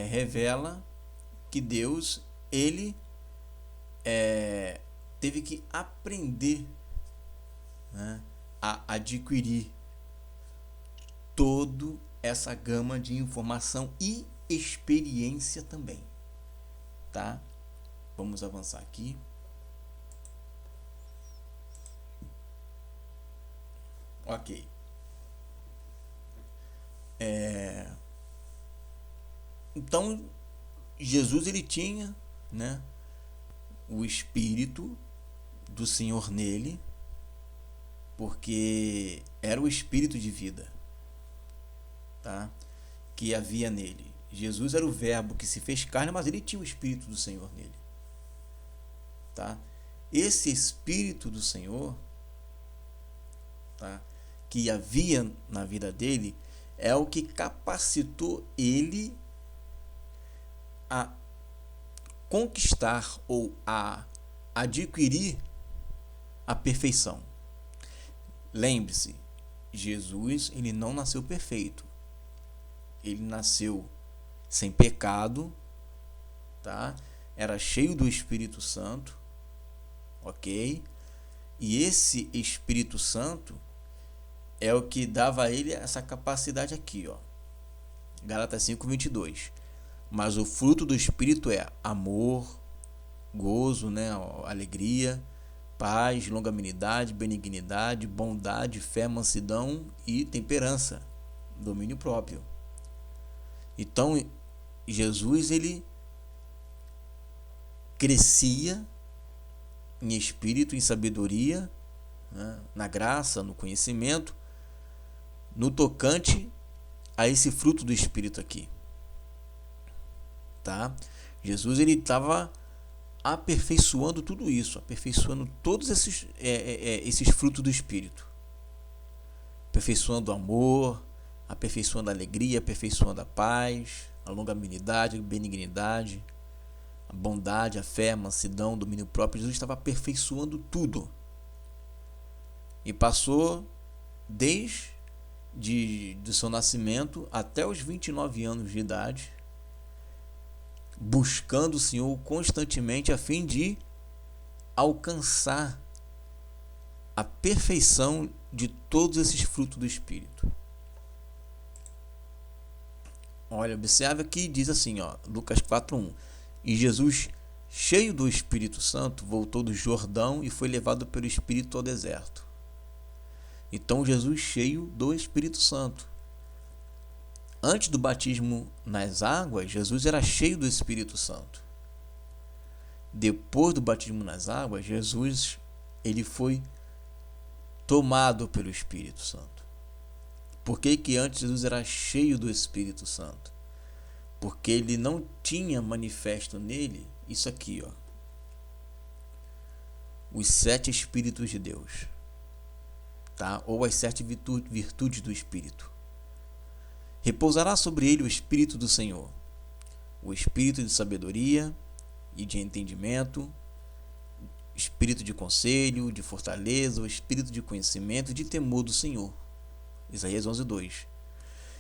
revela que Deus, ele teve que aprender, né, a adquirir todo essa gama de informação e experiência também, tá? Vamos avançar aqui. Ok. Então Jesus ele tinha, né, o Espírito do Senhor nele, porque era o Espírito de vida, tá, que havia nele. Jesus era o Verbo que se fez carne, mas ele tinha o Espírito do Senhor nele, tá? Esse Espírito do Senhor, tá, que havia na vida dele, é o que capacitou ele a conquistar ou a adquirir a perfeição. Lembre-se, Jesus ele não nasceu perfeito. Ele nasceu sem pecado, tá? Era cheio do Espírito Santo, ok? E esse Espírito Santo é o que dava a ele essa capacidade aqui, ó. Gálatas 5:22. Mas o fruto do Espírito é amor, gozo, né? Alegria, paz, longanimidade, benignidade, bondade, fé, mansidão e temperança, domínio próprio. Então, Jesus ele crescia em espírito, em sabedoria, né, na graça, no conhecimento, no tocante a esse fruto do Espírito aqui, tá? Jesus ele estava aperfeiçoando tudo isso, aperfeiçoando todos esses frutos do Espírito, aperfeiçoando o amor, aperfeiçoando a alegria, aperfeiçoando a paz, a longanimidade, a benignidade, a bondade, a fé, a mansidão, o domínio próprio. Jesus estava aperfeiçoando tudo. E passou desde do seu nascimento até os 29 anos de idade, buscando o Senhor constantemente a fim de alcançar a perfeição de todos esses frutos do Espírito. Olha, observa que diz assim, Lucas 4:1. E Jesus, cheio do Espírito Santo, voltou do Jordão e foi levado pelo Espírito ao deserto. Então, Jesus cheio do Espírito Santo. Antes do batismo nas águas, Jesus era cheio do Espírito Santo. Depois do batismo nas águas, Jesus ele foi tomado pelo Espírito Santo. Por que antes Jesus era cheio do Espírito Santo? Porque ele não tinha manifesto nele isso aqui, os 7 Espíritos de Deus, tá? Ou as 7 virtudes do Espírito. Repousará sobre ele o Espírito do Senhor, o Espírito de sabedoria e de entendimento, Espírito de conselho, de fortaleza, o Espírito de conhecimento e de temor do Senhor. Isaías 11:2.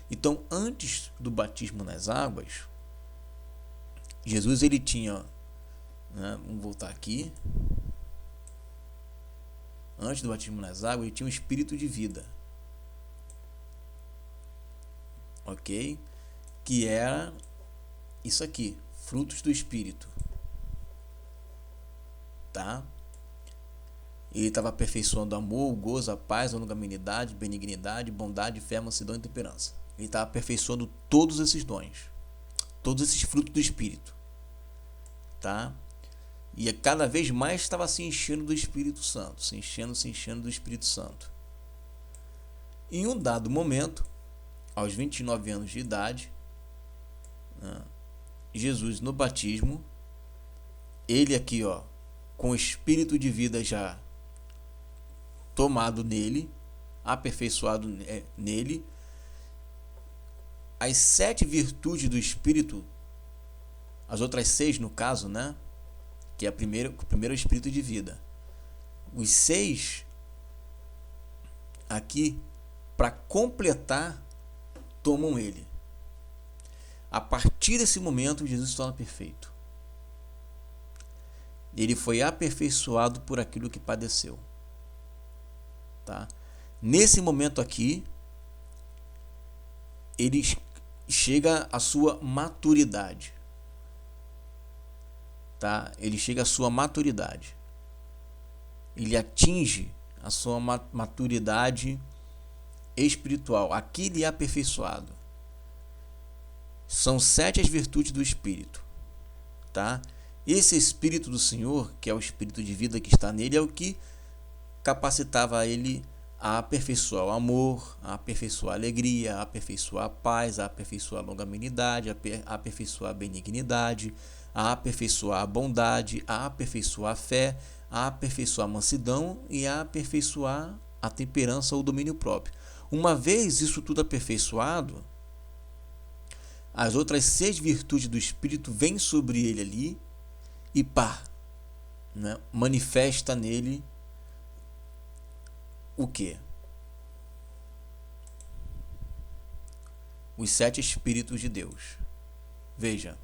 Então, antes do batismo nas águas, Jesus ele tinha, vamos voltar aqui. Antes do batismo nas águas, ele tinha um espírito de vida, ok? Que era isso aqui, frutos do Espírito, tá? Ele estava aperfeiçoando amor, o gozo, a paz, a longanimidade, benignidade, bondade, fé, mansidão e temperança. Ele estava aperfeiçoando todos esses dons, todos esses frutos do Espírito, tá? E cada vez mais estava se enchendo do Espírito Santo, se enchendo do Espírito Santo. Em um dado momento, aos 29 anos de idade, Jesus no batismo, ele aqui, com o Espírito de vida já tomado nele, aperfeiçoado nele, as 7 virtudes do Espírito, as outras 6 no caso, que é o primeiro é o Espírito de vida. Os 6 aqui, para completar, tomam ele. A partir desse momento, Jesus se torna perfeito. Ele foi aperfeiçoado por aquilo que padeceu, tá? Nesse momento aqui, ele chega à sua maturidade, tá? Ele chega à sua maturidade. Ele atinge a sua maturidade espiritual. Aqui ele é aperfeiçoado. São 7 as virtudes do Espírito, tá? Esse Espírito do Senhor, que é o Espírito de vida que está nele, é o que capacitava ele a aperfeiçoar o amor, a aperfeiçoar a alegria, a aperfeiçoar a paz, a aperfeiçoar a longanimidade, a aperfeiçoar a benignidade, a aperfeiçoar a bondade, a aperfeiçoar a fé, a aperfeiçoar a mansidão e a aperfeiçoar a temperança ou domínio próprio. Uma vez isso tudo aperfeiçoado, as outras 6 virtudes do Espírito vêm sobre ele ali e manifesta nele o quê? Os 7 Espíritos de Deus. Veja.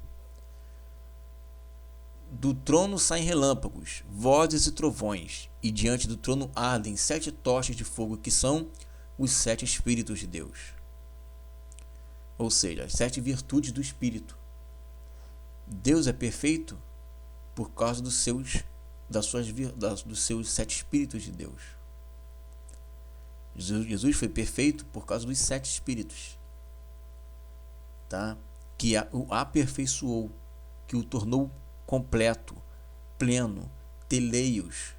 Do trono saem relâmpagos, vozes e trovões, e diante do trono ardem 7 tochas de fogo, que são os 7 Espíritos de Deus. Ou seja, as 7 virtudes do Espírito. Deus é perfeito por causa dos seus 7 Espíritos de Deus. Jesus foi perfeito por causa dos 7 Espíritos, tá? Que o aperfeiçoou, que o tornou completo, pleno, teleios.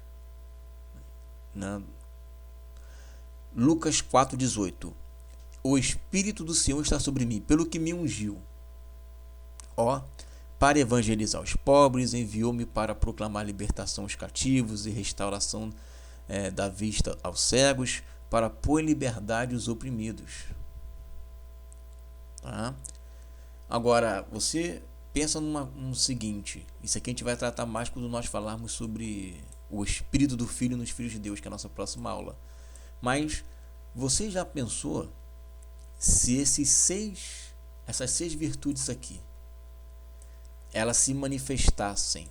Lucas 4:18. O Espírito do Senhor está sobre mim, pelo que me ungiu, para evangelizar os pobres, enviou-me para proclamar libertação aos cativos e restauração da vista aos cegos, para pôr em liberdade os oprimidos. Tá? Agora, você pensa no seguinte, isso aqui a gente vai tratar mais quando nós falarmos sobre o Espírito do Filho nos Filhos de Deus, que é a nossa próxima aula. Mas você já pensou se essas 6 virtudes aqui, elas se manifestassem,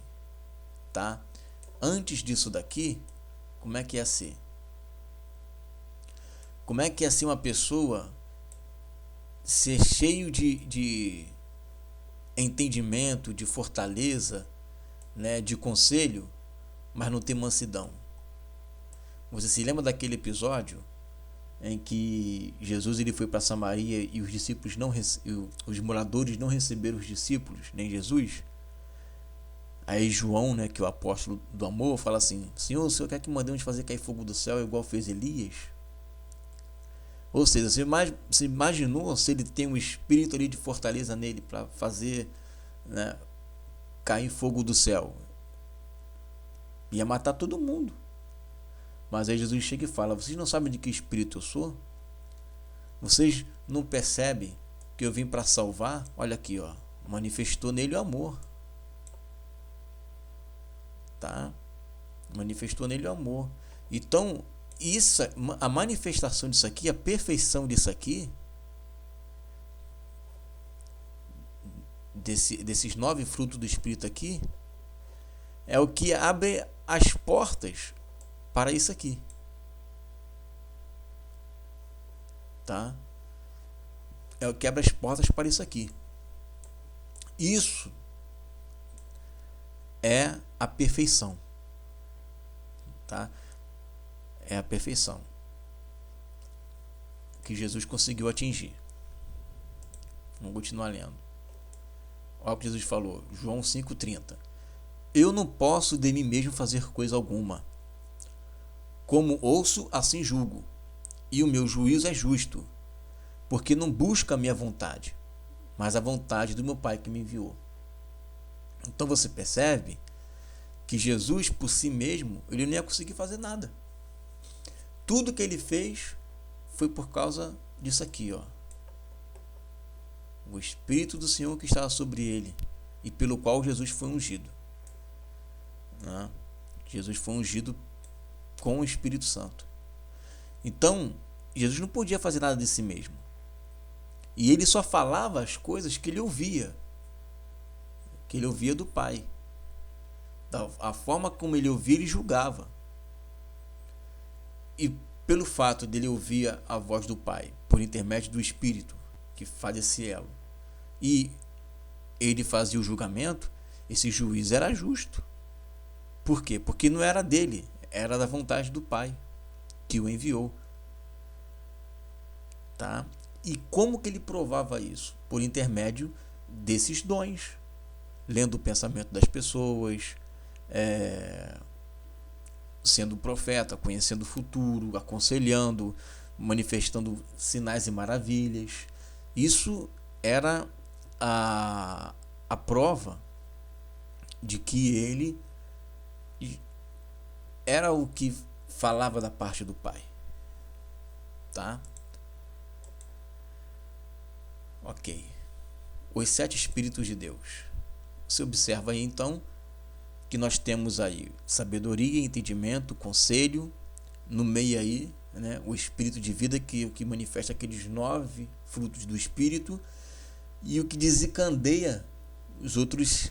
tá? antes disso daqui, como é que ia ser? Como é que ia ser uma pessoa ser cheio de entendimento, de fortaleza, né, de conselho, mas não ter mansidão? Você se lembra daquele episódio em que Jesus ele foi para Samaria e os discípulos os moradores não receberam os discípulos, nem Jesus? Aí João, né, que é o apóstolo do amor, fala assim: Senhor, o Senhor quer que mandemos fazer cair fogo do céu igual fez Elias? Ou seja, você imaginou se ele tem um espírito ali de fortaleza nele para fazer, né, cair fogo do céu? Ia matar todo mundo. Mas aí Jesus chega e fala: vocês não sabem de que espírito eu sou? Vocês não percebem que eu vim para salvar? Olha aqui, ó, manifestou nele o amor. Tá? Manifestou nele o amor. Então, isso, a manifestação disso aqui, a perfeição disso aqui, desses 9 frutos do Espírito aqui, é o que abre as portas para isso aqui. Tá? É o que abre as portas para isso aqui. Isso é a perfeição. Tá? É a perfeição que Jesus conseguiu atingir. Vamos continuar lendo. Olha o que Jesus falou, João 5,30. Eu não posso de mim mesmo fazer coisa alguma. Como ouço, assim julgo. E o meu juízo é justo, porque não busca a minha vontade, mas a vontade do meu Pai que me enviou. Então você percebe que Jesus, por si mesmo, ele não ia conseguir fazer nada. Tudo que ele fez foi por causa disso aqui, ó. O Espírito do Senhor que estava sobre ele e pelo qual Jesus foi ungido. Né? Jesus foi ungido com o Espírito Santo. Então, Jesus não podia fazer nada de si mesmo. E ele só falava as coisas que ele ouvia. Que ele ouvia do Pai. A forma como ele ouvia, ele julgava. E pelo fato dele ouvir a voz do Pai, por intermédio do Espírito, que faz esse elo, e ele fazia o julgamento, esse juiz era justo. Por quê? Porque não era dele, era da vontade do Pai, que o enviou. Tá? E como que ele provava isso? Por intermédio desses dons. Lendo o pensamento das pessoas, sendo profeta, conhecendo o futuro, aconselhando, manifestando sinais e maravilhas. Isso era a prova de que ele era o que falava da parte do Pai. Tá? Ok. Os 7 Espíritos de Deus. Você observa aí então que nós temos aí sabedoria, entendimento, conselho, no meio aí, né, o Espírito de vida que manifesta aqueles 9 frutos do Espírito, e o que desencadeia as outras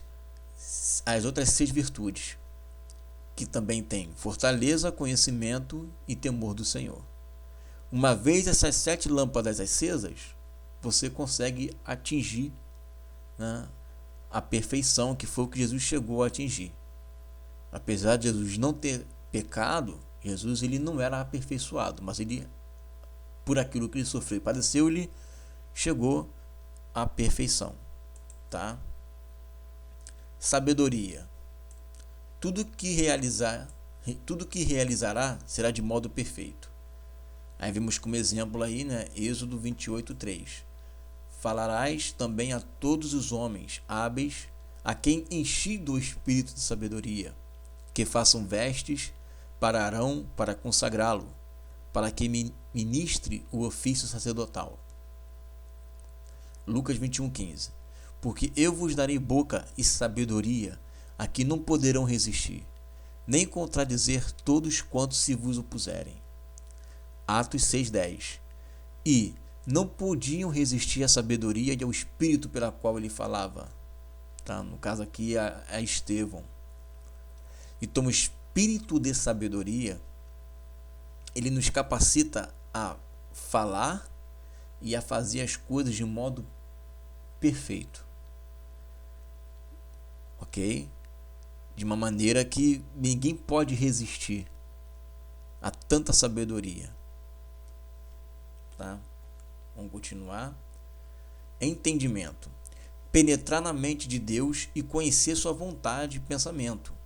6 virtudes, que também tem fortaleza, conhecimento e temor do Senhor. Uma vez essas 7 lâmpadas acesas, você consegue atingir, né, a perfeição, que foi o que Jesus chegou a atingir. Apesar de Jesus não ter pecado, Jesus ele não era aperfeiçoado, mas ele, por aquilo que ele sofreu e padeceu, ele chegou à perfeição. Tá? Sabedoria. Tudo que realizará será de modo perfeito. Aí vemos como exemplo aí, né, Êxodo 28:3. Falarás também a todos os homens hábeis, a quem enchi do espírito de sabedoria, que façam vestes para Arão, para consagrá-lo, para que ministre o ofício sacerdotal. Lucas 21:15. Porque eu vos darei boca e sabedoria, a que não poderão resistir, nem contradizer todos quantos se vos opuserem. Atos 6:10. E não podiam resistir à sabedoria e ao espírito pela qual ele falava. Tá? No caso aqui, a Estevão. Então espírito de sabedoria, ele nos capacita a falar e a fazer as coisas de modo perfeito, ok? De uma maneira que ninguém pode resistir a tanta sabedoria, tá? Vamos continuar. Entendimento: penetrar na mente de Deus e conhecer sua vontade e pensamento.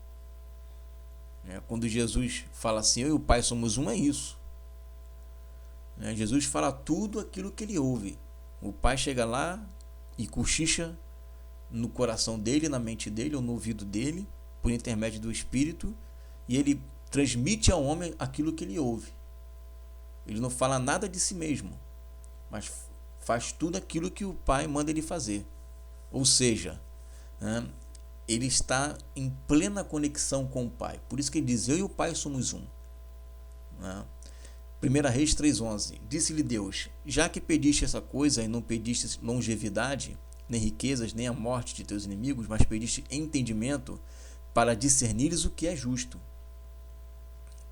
Quando Jesus fala assim, eu e o Pai somos um, é isso. Jesus fala tudo aquilo que ele ouve. O Pai chega lá e cochicha no coração dele, na mente dele ou no ouvido dele, por intermédio do Espírito, e ele transmite ao homem aquilo que ele ouve. Ele não fala nada de si mesmo, mas faz tudo aquilo que o Pai manda ele fazer. Ou seja, ele está em plena conexão com o Pai. Por isso que ele diz, eu e o Pai somos um. 1 Reis 3,11. Disse-lhe Deus, já que pediste essa coisa e não pediste longevidade, nem riquezas, nem a morte de teus inimigos, mas pediste entendimento para discernires o que é justo.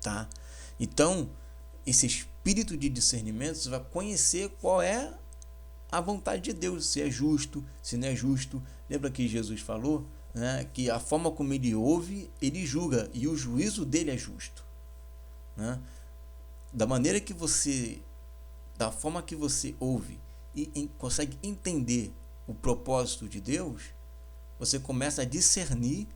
Tá? Então, esse espírito de discernimento, você vai conhecer qual é a vontade de Deus, se é justo, se não é justo. Lembra que Jesus falou, que a forma como ele ouve, ele julga, e o juízo dele é justo. Da forma que você ouve e consegue entender o propósito de Deus, você começa a discernir,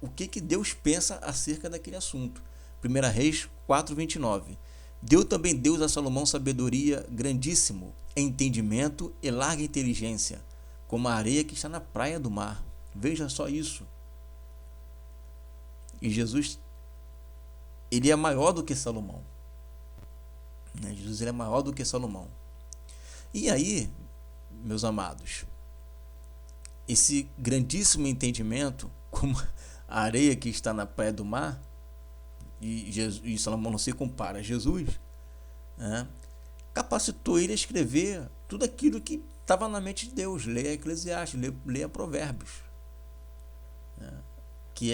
o que Deus pensa acerca daquele assunto. 1 Reis 4,29. Deu também Deus a Salomão sabedoria grandíssimo, entendimento e larga inteligência, como a areia que está na praia do mar. Veja só isso. E Jesus, ele é maior do que Salomão. Jesus, ele é maior do que Salomão. E aí, meus amados, esse grandíssimo entendimento, como a areia que está na praia do mar, e Salomão não se compara a Jesus, capacitou ele a escrever tudo aquilo que estava na mente de Deus. Leia Eclesiastes, leia Provérbios, que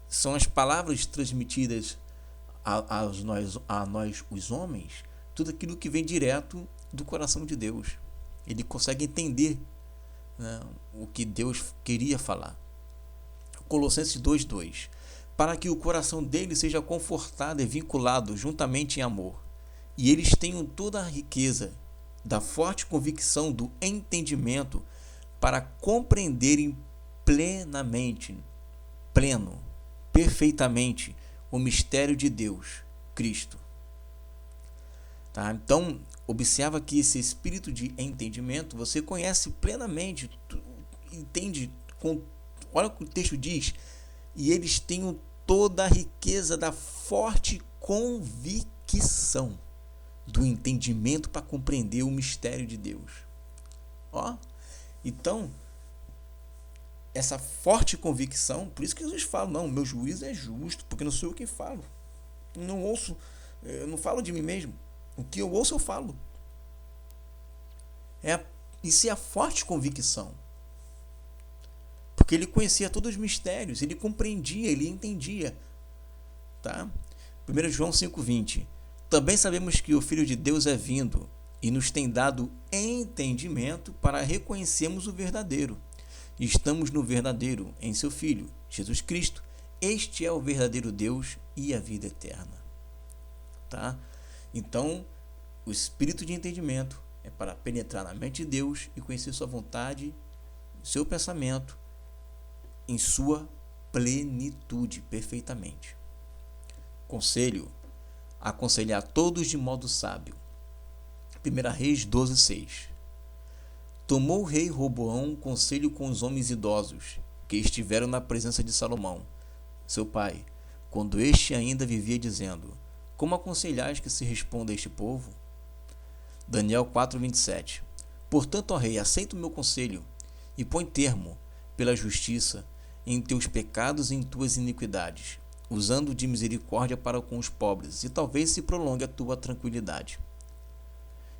são as palavras transmitidas a nós os homens, tudo aquilo que vem direto do coração de Deus. Ele consegue entender o que Deus queria falar. Colossenses 2,2. Para que o coração dele seja confortado e vinculado juntamente em amor, e eles tenham toda a riqueza da forte convicção do entendimento para compreenderem perfeitamente o mistério de Deus, Cristo. Tá? Então, observa que esse espírito de entendimento, você conhece plenamente, entende, olha o que o texto diz, e eles tenham toda a riqueza da forte convicção do entendimento para compreender o mistério de Deus. Então, essa forte convicção, por isso que Jesus fala, não, meu juízo é justo, porque não sou eu quem falo. Eu não falo de mim mesmo. O que eu ouço, eu falo. Isso é a forte convicção. Porque ele conhecia todos os mistérios, ele compreendia, ele entendia. Tá? 1 João 5,20. Também sabemos que o Filho de Deus é vindo e nos tem dado entendimento para reconhecermos o verdadeiro. Estamos no verdadeiro, em seu Filho, Jesus Cristo. Este é o verdadeiro Deus e a vida eterna. Tá? Então, o espírito de entendimento é para penetrar na mente de Deus e conhecer sua vontade, seu pensamento, em sua plenitude, perfeitamente. Conselho: aconselhar todos de modo sábio. 1 Reis 12,6. Tomou o rei Roboão conselho com os homens idosos que estiveram na presença de Salomão, seu pai, quando este ainda vivia, dizendo: como aconselhais que se responda a este povo? Daniel 4,27. Portanto, ó rei, aceita o meu conselho e põe termo, pela justiça, em teus pecados e em tuas iniquidades, usando de misericórdia para com os pobres, e talvez se prolongue a tua tranquilidade.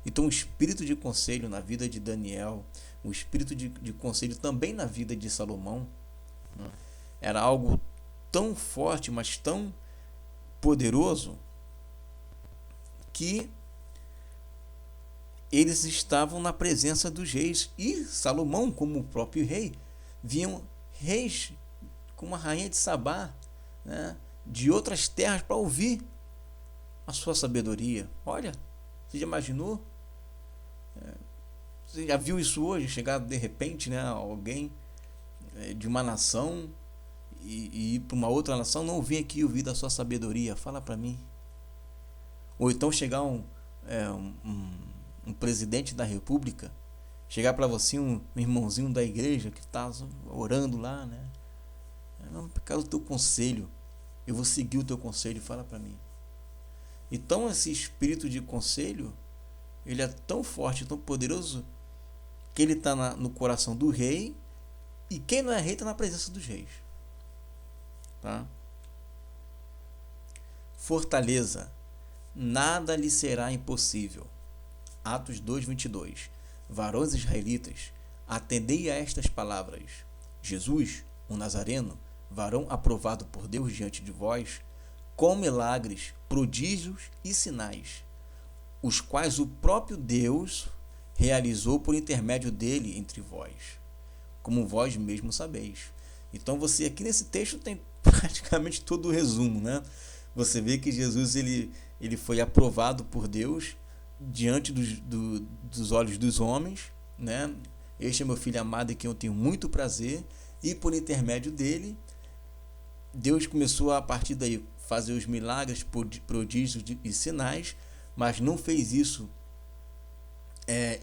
Então, o espírito de conselho na vida de Daniel, o espírito de conselho também na vida de Salomão, era algo tão forte, mas tão poderoso, que eles estavam na presença dos reis. E Salomão, como o próprio rei, viam reis como a rainha de Sabá, né, de outras terras, para ouvir a sua sabedoria. Olha, você já imaginou? Você já viu isso hoje? Chegar de repente, né, alguém de uma nação e ir para uma outra nação, não, vim aqui ouvir da sua sabedoria, fala para mim. Ou então chegar um presidente da república, chegar para você um irmãozinho da igreja que está orando lá, né? Eu quero o teu conselho, eu vou seguir o teu conselho, fala para mim. Então esse espírito de conselho, ele é tão forte, tão poderoso, que ele está no coração do rei, e quem não é rei está na presença dos reis. Tá? Fortaleza, nada lhe será impossível. Atos 2:22. Varões israelitas, atendei a estas palavras. Jesus, o Nazareno, varão aprovado por Deus diante de vós, com milagres, prodígios e sinais, os quais o próprio Deus realizou por intermédio dele entre vós, como vós mesmos sabeis. Então você aqui nesse texto tem praticamente todo o resumo, né? Você vê que Jesus ele foi aprovado por Deus diante dos olhos dos homens, né? Este é meu filho amado em quem eu tenho muito prazer, e por intermédio dele, Deus começou a partir daí fazer os milagres, prodígios e sinais, mas não fez isso.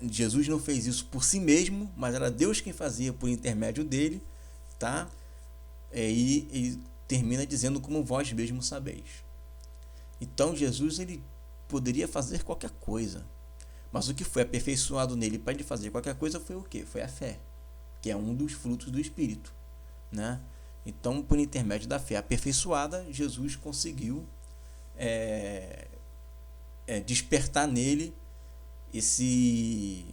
Jesus não fez isso por si mesmo, mas era Deus quem fazia por intermédio dele, tá? E termina dizendo como vós mesmos sabeis. Então Jesus ele poderia fazer qualquer coisa, mas o que foi aperfeiçoado nele para ele fazer qualquer coisa foi o quê? Foi a fé, que é um dos frutos do Espírito, né? Então, por intermédio da fé aperfeiçoada, Jesus conseguiu despertar nele esse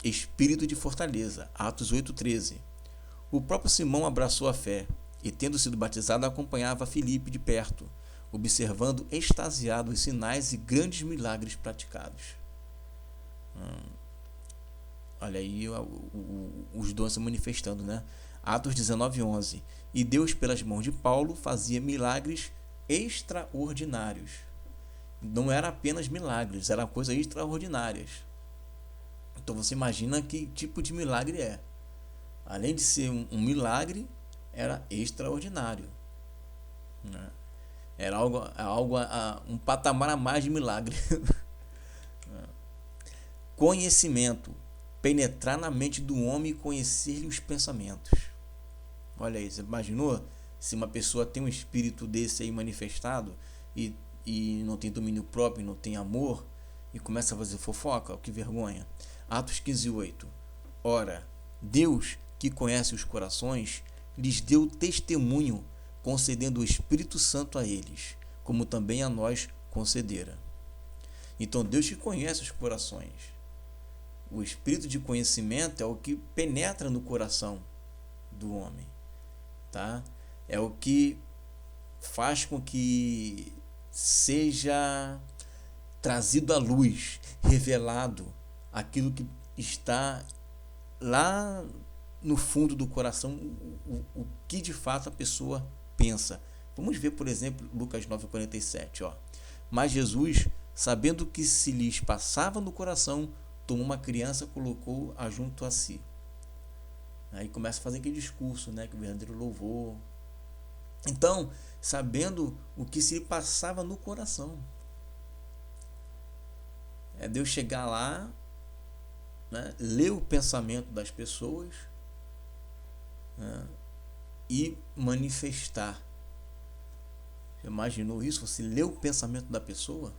espírito de fortaleza. Atos 8:13. O próprio Simão abraçou a fé e, tendo sido batizado, acompanhava Filipe de perto, observando extasiado os sinais e grandes milagres praticados. Olha aí os dons se manifestando, né? Atos 19:11. E Deus, pelas mãos de Paulo, fazia milagres extraordinários. Não era apenas milagres, eram coisas extraordinárias. Então você imagina que tipo de milagre é. Além de ser um milagre, era extraordinário, né? Era um patamar a mais de milagre. Conhecimento, penetrar na mente do homem e conhecer-lhe os pensamentos. Olha aí, você imaginou se uma pessoa tem um espírito desse aí manifestado e não tem domínio próprio, não tem amor, e começa a fazer fofoca? Que vergonha. Atos 15:8. Ora, Deus, que conhece os corações, lhes deu testemunho, concedendo o Espírito Santo a eles, como também a nós concedera. Então Deus que conhece os corações. O espírito de conhecimento é o que penetra no coração do homem, tá? É o que faz com que seja trazido à luz, revelado aquilo que está lá no fundo do coração, o que de fato a pessoa pensa. Vamos ver, por exemplo, Lucas 9:47, ó. Mas Jesus, sabendo que se lhes passava no coração, tomou uma criança, colocou-a junto a si. Aí começa a fazer aquele discurso, né, que o verdadeiro louvor. Então, sabendo o que se lhe passava no coração, é Deus chegar lá, né, ler o pensamento das pessoas, né, e manifestar. Você imaginou isso? Você lê o pensamento da pessoa?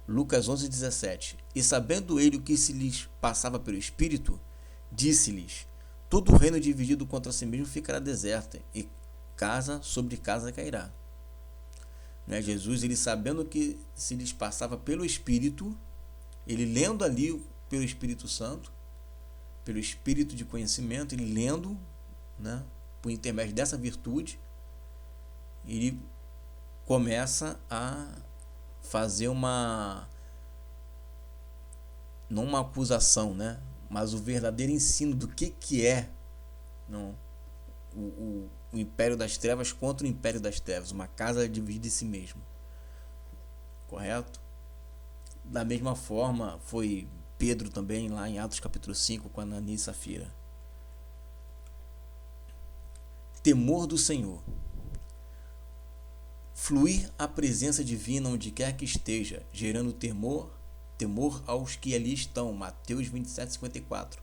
Lucas 11:17. E sabendo ele o que se lhes passava pelo Espírito, disse-lhes: todo o reino dividido contra si mesmo ficará deserto, e casa sobre casa cairá. Né? Jesus, ele sabendo o que se lhes passava pelo Espírito, ele lendo ali pelo Espírito Santo, pelo Espírito de conhecimento, ele lendo, né, por intermédio dessa virtude, ele começa a fazer não uma acusação, né? Mas o verdadeiro ensino do que é, não, o império das trevas contra o império das trevas, uma casa dividida em si mesmo, correto? Da mesma forma foi Pedro também lá em Atos capítulo 5 com Ananias e Safira. Temor do Senhor. Fluir a presença divina onde quer que esteja, gerando temor aos que ali estão. Mateus 27:54.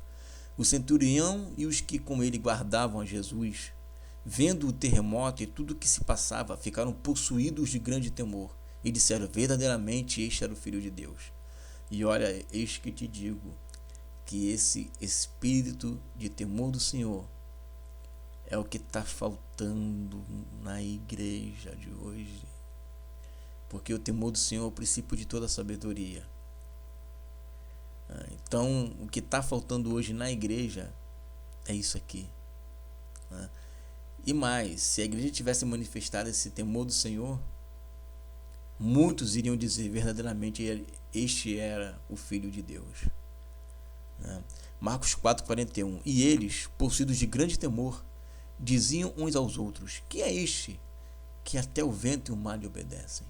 O centurião e os que com ele guardavam a Jesus, vendo o terremoto e tudo o que se passava, ficaram possuídos de grande temor e disseram: verdadeiramente este era o Filho de Deus. E olha, eis que te digo que esse espírito de temor do Senhor é o que está faltando na igreja de hoje. Porque o temor do Senhor é o princípio de toda a sabedoria. Então, o que está faltando hoje na igreja é isso aqui. E mais, se a igreja tivesse manifestado esse temor do Senhor, muitos iriam dizer verdadeiramente este era o Filho de Deus. Marcos 4:41. E eles, possuídos de grande temor, diziam uns aos outros: que é este que até o vento e o mar lhe obedecem?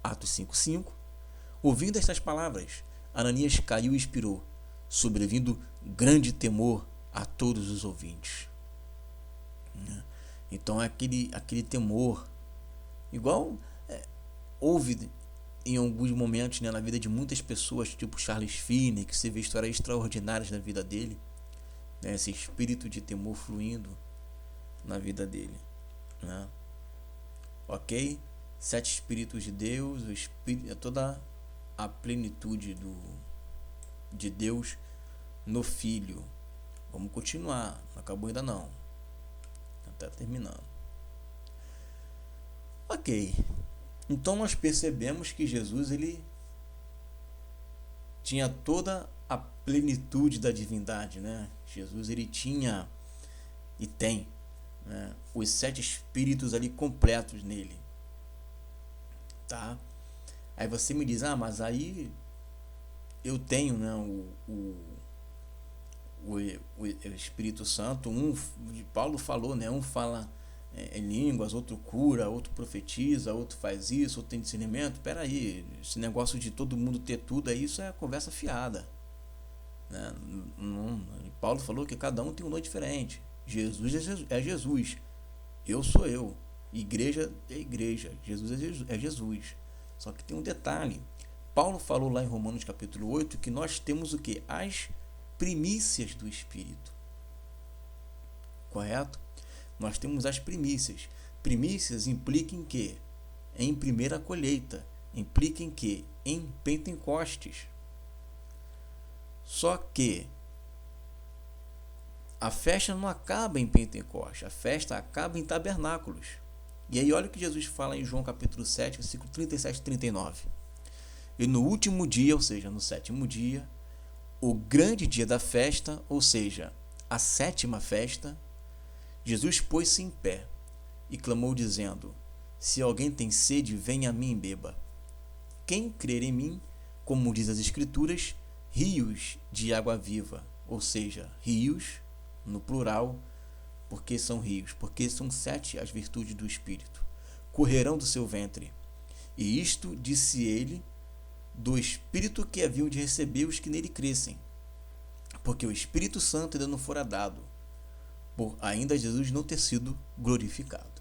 Atos 5:5. Ouvindo estas palavras, Ananias caiu e expirou, sobrevindo grande temor a todos os ouvintes. Então aquele temor, igual houve em alguns momentos, né, na vida de muitas pessoas, tipo Charles Finney, que você vê histórias extraordinárias na vida dele, né, esse espírito de temor fluindo na vida dele, né? Ok? 7 espíritos de Deus, o espírito, toda a plenitude de Deus no Filho. Vamos continuar, não acabou ainda não, está terminando. Ok, então nós percebemos que Jesus ele tinha toda a plenitude da divindade, né? Jesus ele tinha e tem, né, os 7 espíritos ali completos nele, tá? Aí você me diz: mas aí eu tenho, né, o Espírito Santo. Paulo falou, né, um fala em línguas, outro cura, outro profetiza, outro faz isso, outro tem discernimento. Peraí, esse negócio de todo mundo ter tudo, isso é conversa fiada, né? Paulo falou que cada um tem um dom diferente. Jesus é Jesus, eu sou eu, igreja é igreja, Jesus é Jesus. Só que tem um detalhe. Paulo falou lá em Romanos capítulo 8 que nós temos o que? As primícias do Espírito. Correto? Nós temos as primícias. Primícias implica em quê? Em primeira colheita. Implica em quê? Em Pentecostes. Só que a festa não acaba em Pentecostes. A festa acaba em tabernáculos. E aí olha o que Jesus fala em João capítulo 7, versículo 37 e 39. E no último dia, ou seja, no 7º dia, o grande dia da festa, ou seja, a 7ª festa, Jesus pôs-se em pé e clamou dizendo: se alguém tem sede, venha a mim e beba. Quem crer em mim, como diz as Escrituras, rios de água viva, ou seja, rios no plural. Porque são rios? Porque são 7 as virtudes do Espírito. Correrão do seu ventre. E isto disse ele do Espírito que haviam de receber os que nele crescem. Porque o Espírito Santo ainda não fora dado, por ainda Jesus não ter sido glorificado.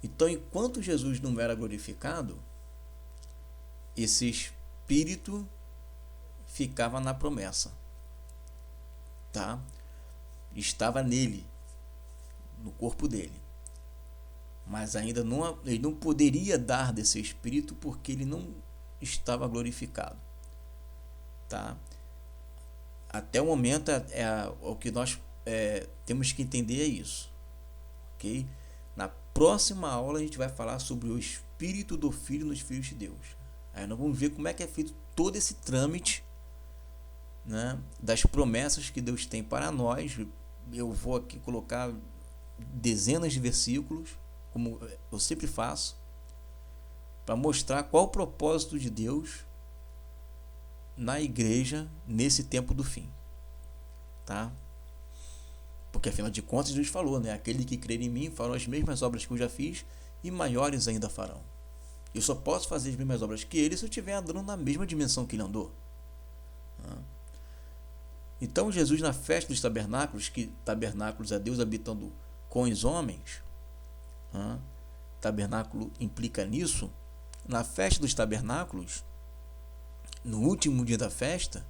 Então, enquanto Jesus não era glorificado, esse Espírito ficava na promessa, tá? Estava nele, no corpo dele, mas ainda ele não poderia dar desse Espírito porque ele não estava glorificado, tá? Até o momento o que nós temos que entender é isso, ok? Na próxima aula a gente vai falar sobre o Espírito do Filho nos filhos de Deus. Aí nós vamos ver como é que é feito todo esse trâmite, né, das promessas que Deus tem para nós. Eu vou aqui colocar dezenas de versículos, como eu sempre faço, para mostrar qual o propósito de Deus na igreja nesse tempo do fim, tá? Porque afinal de contas Jesus falou, né? Aquele que crer em mim farão as mesmas obras que eu já fiz e maiores ainda farão. Eu só posso fazer as mesmas obras que ele se eu estiver andando na mesma dimensão que ele andou. Então Jesus, na festa dos tabernáculos, que tabernáculos é Deus habitando com os homens, tabernáculo implica nisso. Na festa dos tabernáculos, no último dia da festa,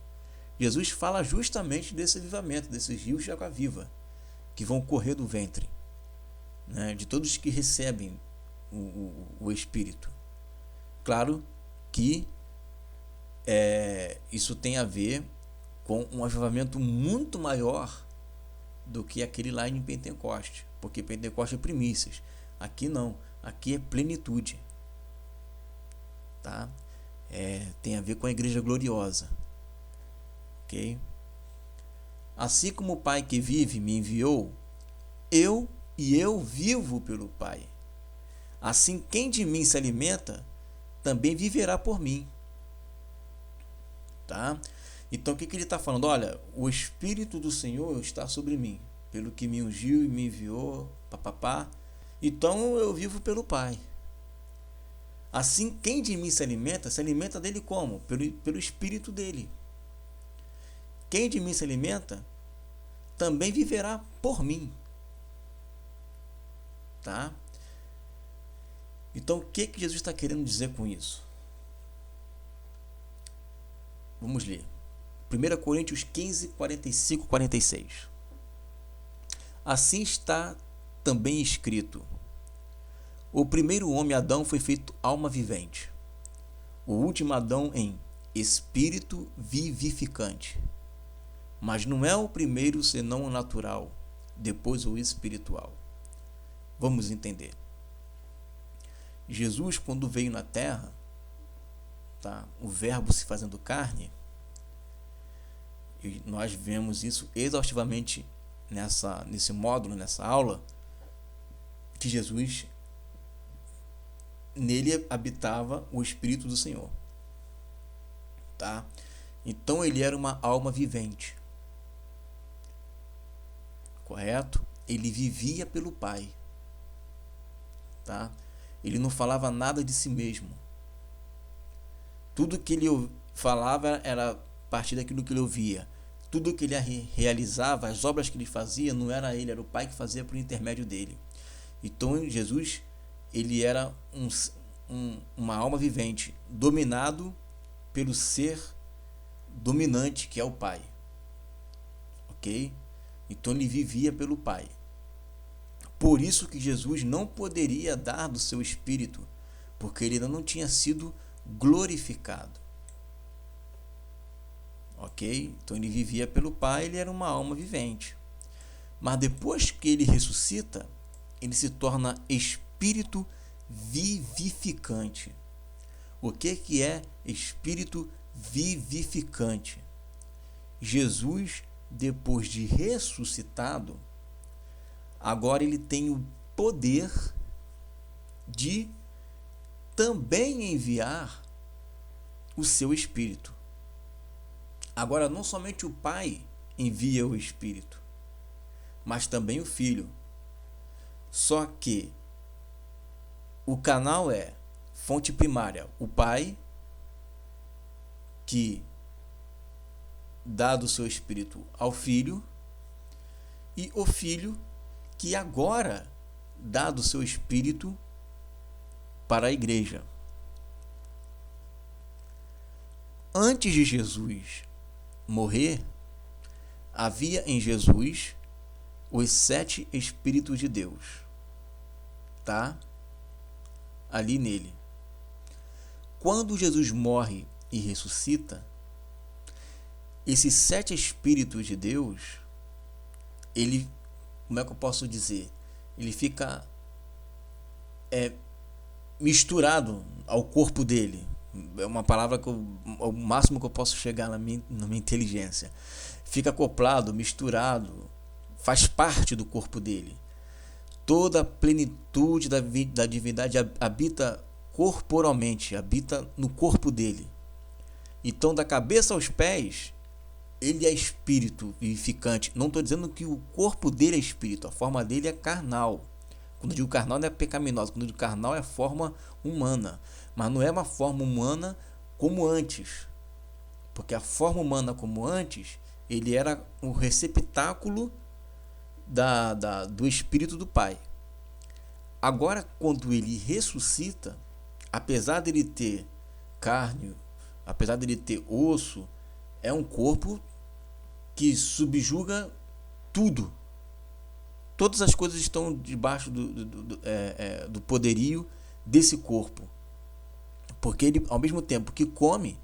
Jesus fala justamente desse avivamento, desses rios de água viva que vão correr do ventre, né, de todos que recebem o Espírito. Claro que isso tem a ver com um avivamento muito maior do que aquele lá em Pentecoste, porque Pentecoste é primícias, aqui não, aqui é plenitude, tá? Tem a ver com a igreja gloriosa, ok? Assim como o Pai que vive me enviou, eu vivo pelo Pai. Assim, quem de mim se alimenta também viverá por mim, tá? Então o que ele está falando? Olha, o Espírito do Senhor está sobre mim, pelo que me ungiu e me enviou, papapá. Então eu vivo pelo Pai. Assim, quem de mim se alimenta dele como? Pelo Espírito dele. Quem de mim se alimenta também viverá por mim, tá? Então o que Jesus está querendo dizer com isso? Vamos ler. 1 Coríntios 15, 45, 46. Assim está também escrito: o primeiro homem, Adão, foi feito alma vivente. O último Adão em espírito vivificante. Mas não é o primeiro senão o natural, depois o espiritual. Vamos entender. Jesus, quando veio na terra, tá, o verbo se fazendo carne, e nós vemos isso exaustivamente nesse módulo, nessa aula, que Jesus, nele habitava o Espírito do Senhor, tá? Então ele era uma alma vivente, correto? Ele vivia pelo Pai, tá? Ele não falava nada de si mesmo. Tudo que ele falava era a partir daquilo que ele ouvia. Tudo que ele realizava, as obras que ele fazia, não era ele, era o Pai que fazia por intermédio dele. Então Jesus, ele era uma alma vivente, dominado pelo ser dominante que é o Pai, ok? Então ele vivia pelo Pai. Por isso que Jesus não poderia dar do seu Espírito, porque ele ainda não tinha sido glorificado, ok? Então ele vivia pelo Pai, ele era uma alma vivente. Mas depois que ele ressuscita, ele se torna Espírito vivificante. O que é Espírito vivificante? Jesus, depois de ressuscitado, agora ele tem o poder de também enviar o seu Espírito. Agora, não somente o Pai envia o Espírito, mas também o Filho. Só que o canal é fonte primária, o Pai, que dá do seu Espírito ao Filho, e o Filho, que agora dá do seu Espírito para a igreja. Antes de Jesus morrer, havia em Jesus os 7 Espíritos de Deus, tá? Ali nele. Quando Jesus morre e ressuscita, esses 7 Espíritos de Deus, ele, como é que eu posso dizer? Ele fica misturado ao corpo dele. É uma palavra que o máximo que eu posso chegar na minha inteligência. Fica acoplado, misturado, faz parte do corpo dele. toda a plenitude da divindade habita corporalmente, habita no corpo dele. Então, da cabeça aos pés, ele é espírito vivificante. Não estou dizendo que o corpo dele é espírito, a forma dele é carnal. Quando eu digo carnal, não é pecaminosa. Quando eu digo carnal, é forma humana. Mas não é uma forma humana como antes. Porque a forma humana como antes, ele era o receptáculo do Espírito do Pai. Agora, quando ele ressuscita, apesar dele ter carne, apesar dele ter osso, é um corpo que tudo. Todas as coisas estão debaixo do poderio desse corpo. Porque ele, ao mesmo tempo que come,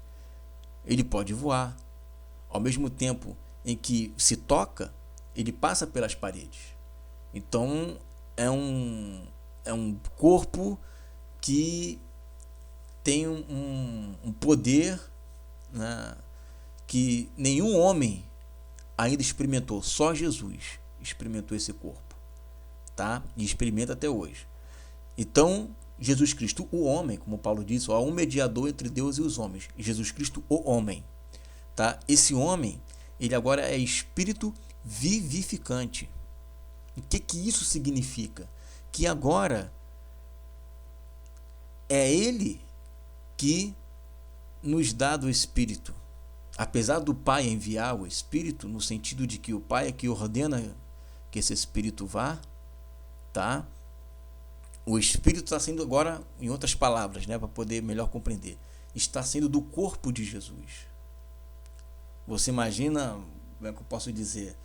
ele pode voar. Ao mesmo tempo em que se toca, ele passa pelas paredes. Então, é um corpo que tem um poder, né, que nenhum homem ainda experimentou. Só Jesus experimentou esse corpo, tá? E experimenta até hoje. Então, Jesus Cristo, o homem, como Paulo disse, há um mediador entre Deus e os homens. Jesus Cristo, o homem, tá? Esse homem, ele agora é espírito vivificante. O que isso significa? Que agora é ele que nos dá do Espírito. Apesar do Pai enviar o Espírito, no sentido de que o Pai é que ordena que esse Espírito vá, tá? O Espírito está sendo agora, em outras palavras, né, para poder melhor compreender, está sendo do corpo de Jesus. Você imagina, como é que eu posso dizer,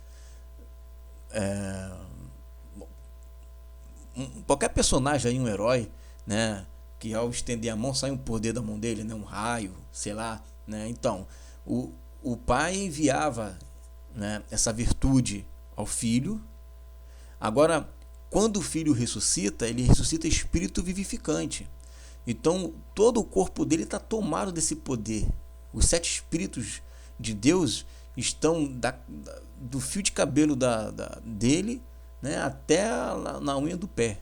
qualquer personagem aí, um herói, né, que ao estender a mão sai um poder da mão dele, né, um raio, sei lá, né? Então, o pai enviava, né, essa virtude ao filho. Agora, quando o filho ressuscita, ele ressuscita espírito vivificante. Então, todo o corpo dele está tomado desse poder. Os 7 espíritos de Deus estão do fio de cabelo dele, né, até na unha do pé.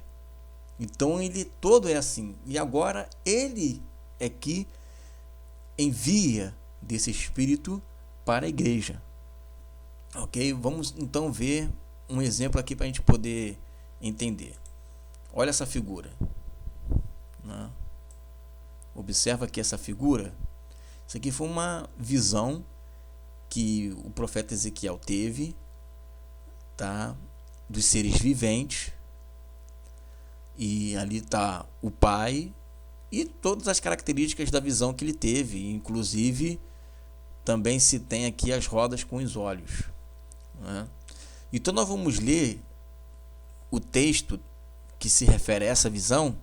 Então, ele todo é assim. E agora, ele é que envia desse espírito para a igreja. Ok? Vamos então ver um exemplo aqui para a gente poder entender. Olha essa figura, né? Observa aqui essa figura. Isso aqui foi uma visão que o profeta Ezequiel teve, tá? Dos seres viventes. E ali está o Pai e todas as características da visão que ele teve. Inclusive, também se tem aqui as rodas com os olhos, né? Então, nós vamos ler o texto que se refere a essa visão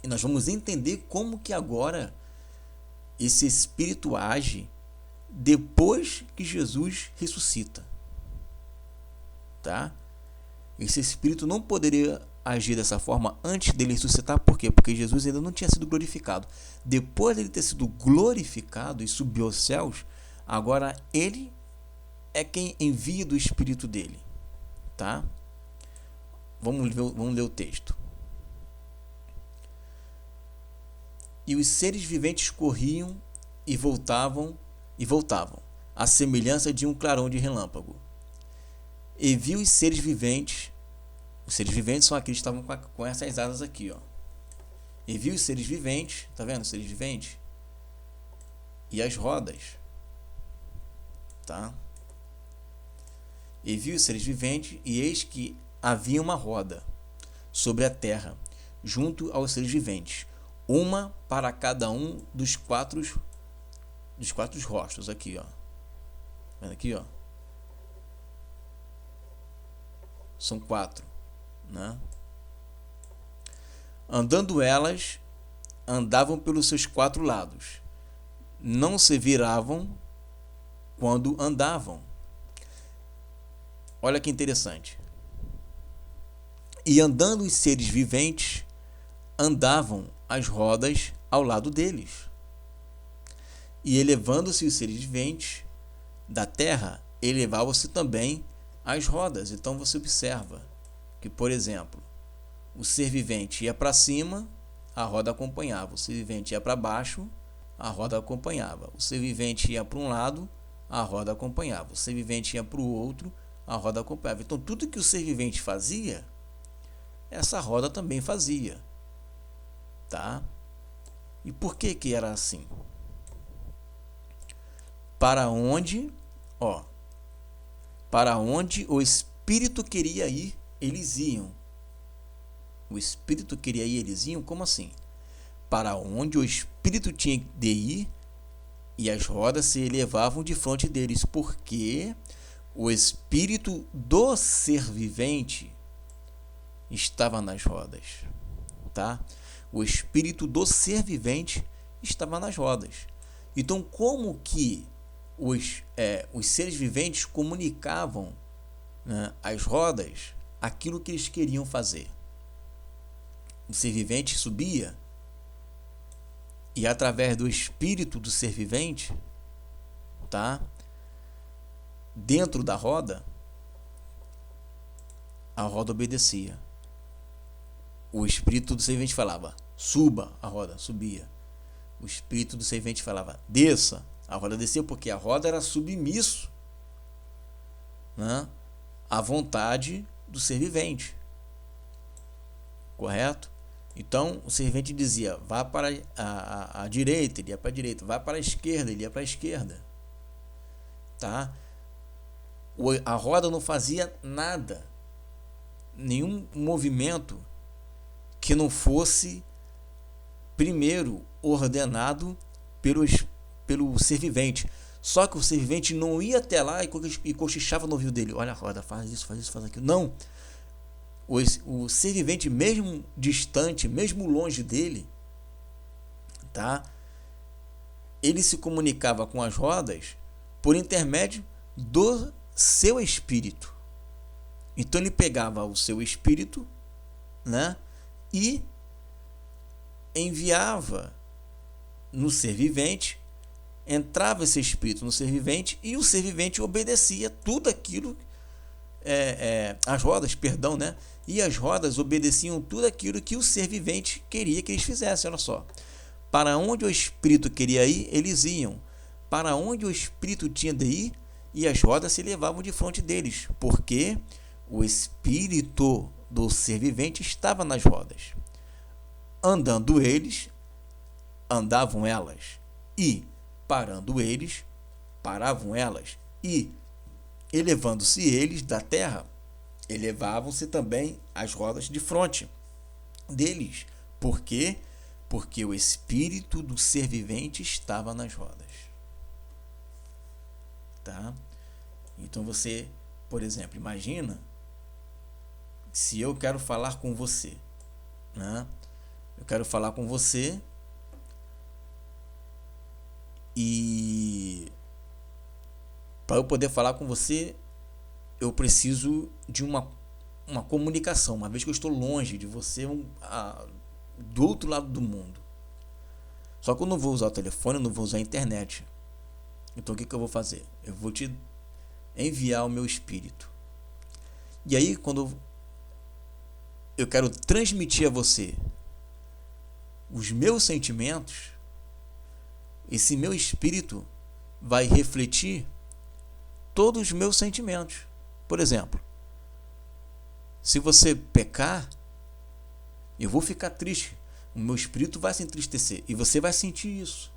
e nós vamos entender como que agora esse Espírito age depois que Jesus ressuscita, tá? Esse Espírito não poderia agir dessa forma antes dele ressuscitar. Por quê? Porque Jesus ainda não tinha sido glorificado. Depois dele ter sido glorificado e subiu aos céus, agora ele é quem envia do Espírito dele, tá? Vamos ler o texto. E os seres viventes corriam e voltavam, à semelhança de um clarão de relâmpago. E viu os seres viventes são aqueles que estavam com essas asas aqui, ó. E viu os seres viventes, tá vendo os seres viventes? E as rodas, tá? E viu os seres viventes, e eis que havia uma roda sobre a terra, junto aos seres viventes, uma para cada um dos quatro rostos, aqui, ó. Vendo aqui, ó? São 4, né? Andando elas, andavam pelos seus 4 lados, não se viravam quando andavam. Olha que interessante. E andando os seres viventes, andavam as rodas ao lado deles. E elevando-se os seres viventes da terra, elevavam-se também as rodas. Então você observa que, por exemplo, o ser vivente ia para cima, a roda acompanhava. O ser vivente ia para baixo, a roda acompanhava. O ser vivente ia para um lado, a roda acompanhava. O ser vivente ia para o outro, a roda acompanhava. Então, tudo que o ser vivente fazia, essa roda também fazia. Tá? E por que que era assim? Para onde o espírito queria ir, eles iam. O espírito queria ir, eles iam? Como assim? Para onde o espírito tinha de ir, e as rodas se elevavam de frente deles, porque o espírito do ser vivente estava nas rodas, tá? O espírito do ser vivente estava nas rodas. Então, como que os seres viventes comunicavam, né, às rodas aquilo que eles queriam fazer? O ser vivente subia e, através do espírito do ser vivente, tá, dentro da roda, a roda obedecia. O espírito do ser vivente falava: suba, a roda subia. O espírito do ser vivente falava: desça, a roda descia, porque a roda era submisso, né, à vontade do ser vivente. Correto? Então, o ser vivente dizia: vá para a direita, ele ia para a direita. Vá para a esquerda, ele ia para a esquerda. Tá? A roda não fazia nada, nenhum movimento que não fosse primeiro ordenado pelo ser vivente. Só que o ser vivente não ia até lá e cochichava no ouvido dele: olha a roda, faz isso, faz aquilo. Não. O ser vivente, mesmo distante, mesmo longe dele, tá, ele se comunicava com as rodas por intermédio do seu espírito. Então ele pegava o seu espírito, né, e enviava no ser vivente, entrava esse espírito no ser vivente, e o ser vivente obedecia tudo aquilo, as rodas, perdão, né? E as rodas obedeciam tudo aquilo que o ser vivente queria que eles fizessem. Olha só, para onde o espírito queria ir, eles iam. Para onde o espírito tinha de ir, e as rodas se levavam de frente deles, porque o espírito do ser vivente estava nas rodas. Andando eles, andavam elas, e parando eles, paravam elas, e elevando-se eles da terra, elevavam-se também as rodas de fronte deles. Por quê? Porque o espírito do ser vivente estava nas rodas. Tá? Então você, por exemplo, imagina se eu quero falar com você, né? Eu quero falar com você e para eu poder falar com você, eu preciso de uma comunicação, uma vez que eu estou longe de você, do outro lado do mundo. Só que eu não vou usar o telefone, eu não vou usar a internet. Então o que eu vou fazer? Eu vou te enviar o meu espírito. E aí, quando eu quero transmitir a você os meus sentimentos, esse meu espírito vai refletir todos os meus sentimentos. Por exemplo, se você pecar, eu vou ficar triste, o meu espírito vai se entristecer e você vai sentir isso,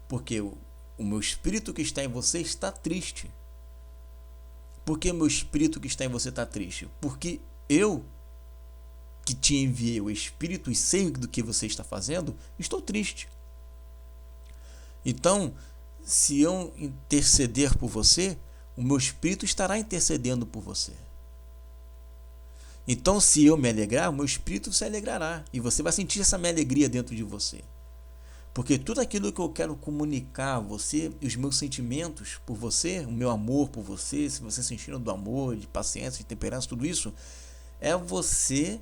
porque o meu espírito que está em você está triste. Por que o meu espírito que está em você está triste? Porque eu, que te enviei o espírito e sei do que você está fazendo, estou triste. Então, se eu interceder por você, o meu espírito estará intercedendo por você. Então, se eu me alegrar, o meu espírito se alegrará. E você vai sentir essa minha alegria dentro de você. Porque tudo aquilo que eu quero comunicar a você, os meus sentimentos por você, o meu amor por você, se você sentindo do amor, de paciência, de temperança, tudo isso, é você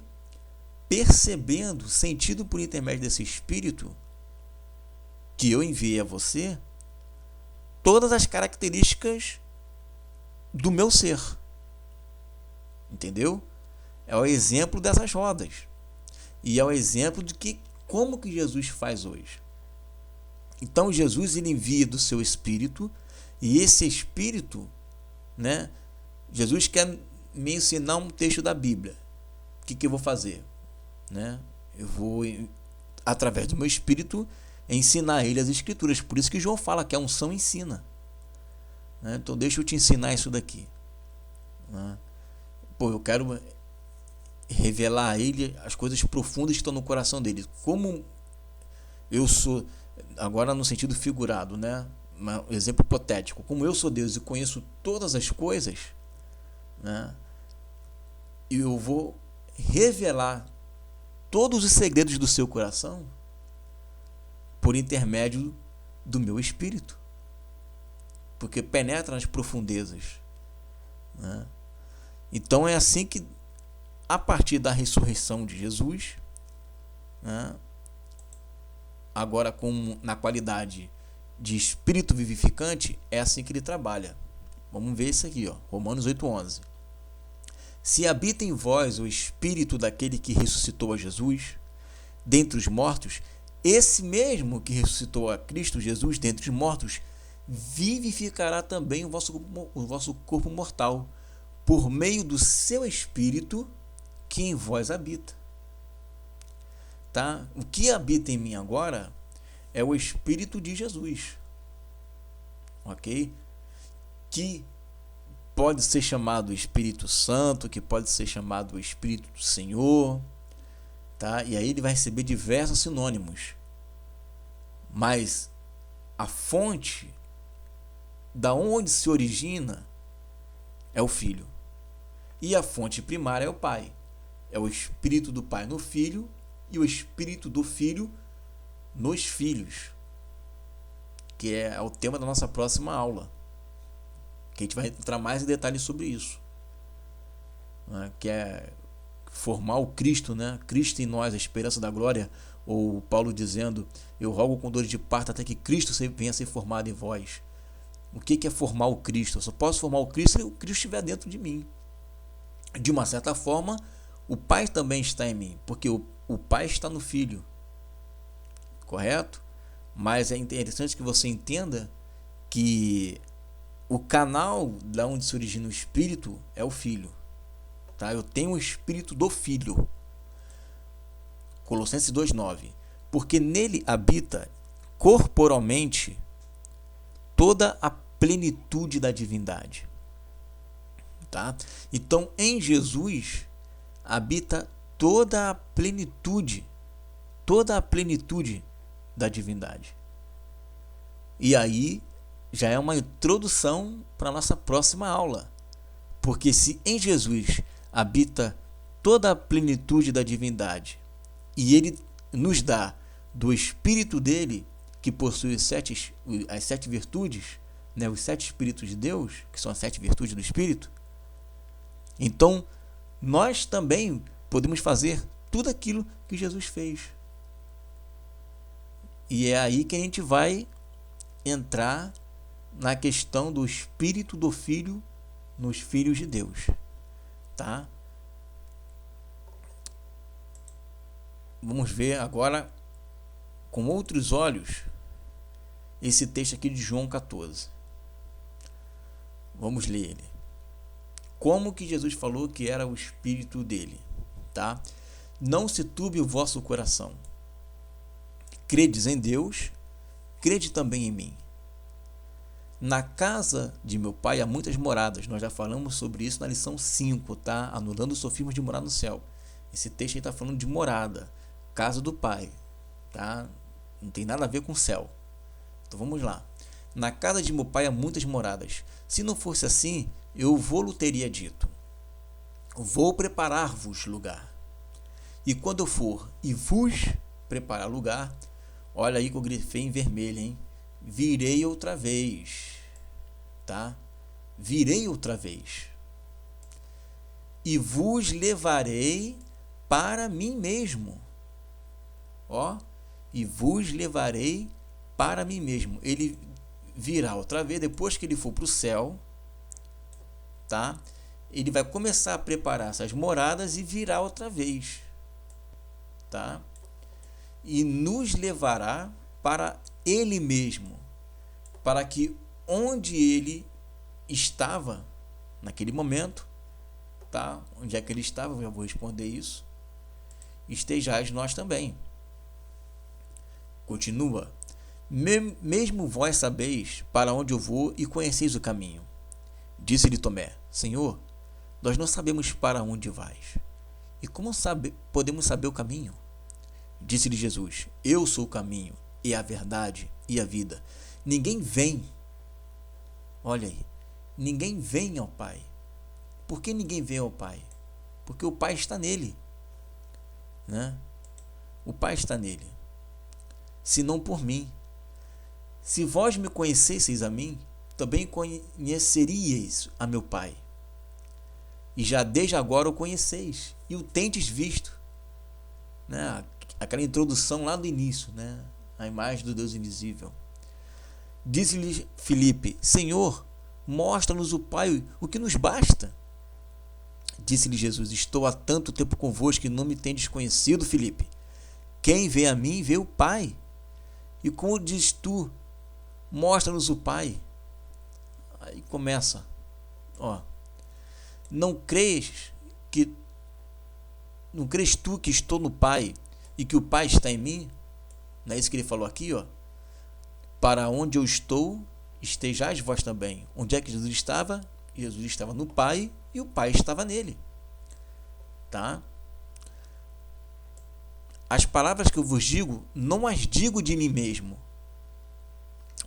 percebendo, sentido por intermédio desse espírito que eu enviei a você, todas as características do meu ser. Entendeu? é o exemplo dessas rodas. E é o exemplo de que como que Jesus faz hoje. Então Jesus ele envia do seu Espírito, e esse Espírito, né, Jesus quer me ensinar um texto da Bíblia. O que eu vou fazer? Né? Eu vou, através do meu Espírito, ensinar ele as Escrituras. Por isso que João fala que a unção ensina. Né? Então deixa eu te ensinar isso daqui. Né? Eu quero revelar a ele as coisas profundas que estão no coração dele. Como eu sou, agora no sentido figurado, né? Um exemplo hipotético. Como eu sou Deus e conheço todas as coisas, né? Eu vou revelar todos os segredos do seu coração por intermédio do meu Espírito, porque penetra nas profundezas, né? Então é assim que, a partir da ressurreição de Jesus, né, agora na qualidade de Espírito vivificante, é assim que ele trabalha. Vamos ver isso aqui, Romanos 8:11. Se habita em vós o Espírito daquele que ressuscitou a Jesus dentre os mortos, esse mesmo que ressuscitou a Cristo Jesus dentre os mortos, vivificará também o vosso corpo mortal, por meio do seu Espírito que em vós habita. Tá? O que habita em mim agora é o Espírito de Jesus. Ok? Que pode ser chamado Espírito Santo, que pode ser chamado Espírito do Senhor, tá? E aí ele vai receber diversos sinônimos. Mas a fonte da onde se origina é o Filho. E a fonte primária é o Pai. É o Espírito do Pai no Filho e o Espírito do Filho nos filhos, que é o tema da nossa próxima aula, que a gente vai entrar mais em detalhes sobre isso, né? Que é formar o Cristo, né? Cristo em nós, a esperança da glória, ou Paulo dizendo, eu rogo com dores de parto até que Cristo venha a ser formado em vós. O que é formar o Cristo? Eu só posso formar o Cristo se o Cristo estiver dentro de mim. De uma certa forma, o Pai também está em mim, porque o Pai está no Filho, correto? Mas é interessante que você entenda que o canal da onde se origina o Espírito é o Filho, tá? Eu tenho o Espírito do Filho. Colossenses 2:9. Porque nele habita corporalmente toda a plenitude da divindade, tá? Então, em Jesus habita toda a plenitude da divindade. E aí já é uma introdução para a nossa próxima aula, porque se em Jesus habita toda a plenitude da divindade e ele nos dá do Espírito dele, que possui as 7 virtudes, né, os 7 Espíritos de Deus, que são as 7 virtudes do Espírito, então nós também podemos fazer tudo aquilo que Jesus fez. E é aí que a gente vai entrar na questão do Espírito do Filho nos filhos de Deus, tá? Vamos ver agora com outros olhos esse texto aqui de João 14. Vamos ler ele. Como que Jesus falou que era o Espírito dele, tá? Não se turbe o vosso coração. Credes em Deus, crede também em mim. Na casa de meu Pai há muitas moradas. Nós já falamos sobre isso na lição 5, tá? Anulando os sofismas de morar no céu. Esse texto aí está falando de morada, casa do Pai, tá? Não tem nada a ver com o céu. Então vamos lá. Na casa de meu Pai há muitas moradas. Se não fosse assim, eu vou-lhe teria dito: vou preparar-vos lugar. E quando eu for e vos preparar lugar, olha aí que eu grifei em vermelho, hein? Virei outra vez, tá? Virei outra vez. E vos levarei para mim mesmo. Ó, e vos levarei para mim mesmo. Ele virá outra vez, depois que ele for para o céu, tá? ele vai começar a preparar essas moradas e virá outra vez, tá? E nos levará para ele mesmo, para que onde ele estava naquele momento, tá? Onde é que ele estava? Eu já vou responder isso. Estejais nós também. Continua. Mesmo vós sabeis para onde eu vou e conheceis o caminho. Disse-lhe Tomé: Senhor, nós não sabemos para onde vais. E como podemos saber o caminho? Disse-lhe Jesus: Eu sou o caminho, e a verdade, e a vida. Ninguém vem. Olha aí. Ninguém vem ao Pai. Por que ninguém vem ao Pai? Porque o Pai está nele, né? O Pai está nele. Se não por mim. Se vós me conhecesseis a mim, também conheceríeis a meu Pai. E já desde agora o conheceis e o tendes visto, né? Aquela introdução lá do início, né? A imagem do Deus invisível. Disse-lhe Filipe: Senhor, mostra-nos o Pai, o que nos basta. Disse-lhe Jesus: Estou há tanto tempo convosco que não me tendes conhecido, Filipe. Quem vê a mim, vê o Pai. E como dizes tu, mostra-nos o Pai. Aí começa, ó. Não crês tu que estou no Pai e que o Pai está em mim? Não é isso que ele falou aqui, ó? Para onde eu estou, estejais vós também. Onde é que Jesus estava? Jesus estava no Pai e o Pai estava nele, tá? As palavras que eu vos digo, não as digo de mim mesmo,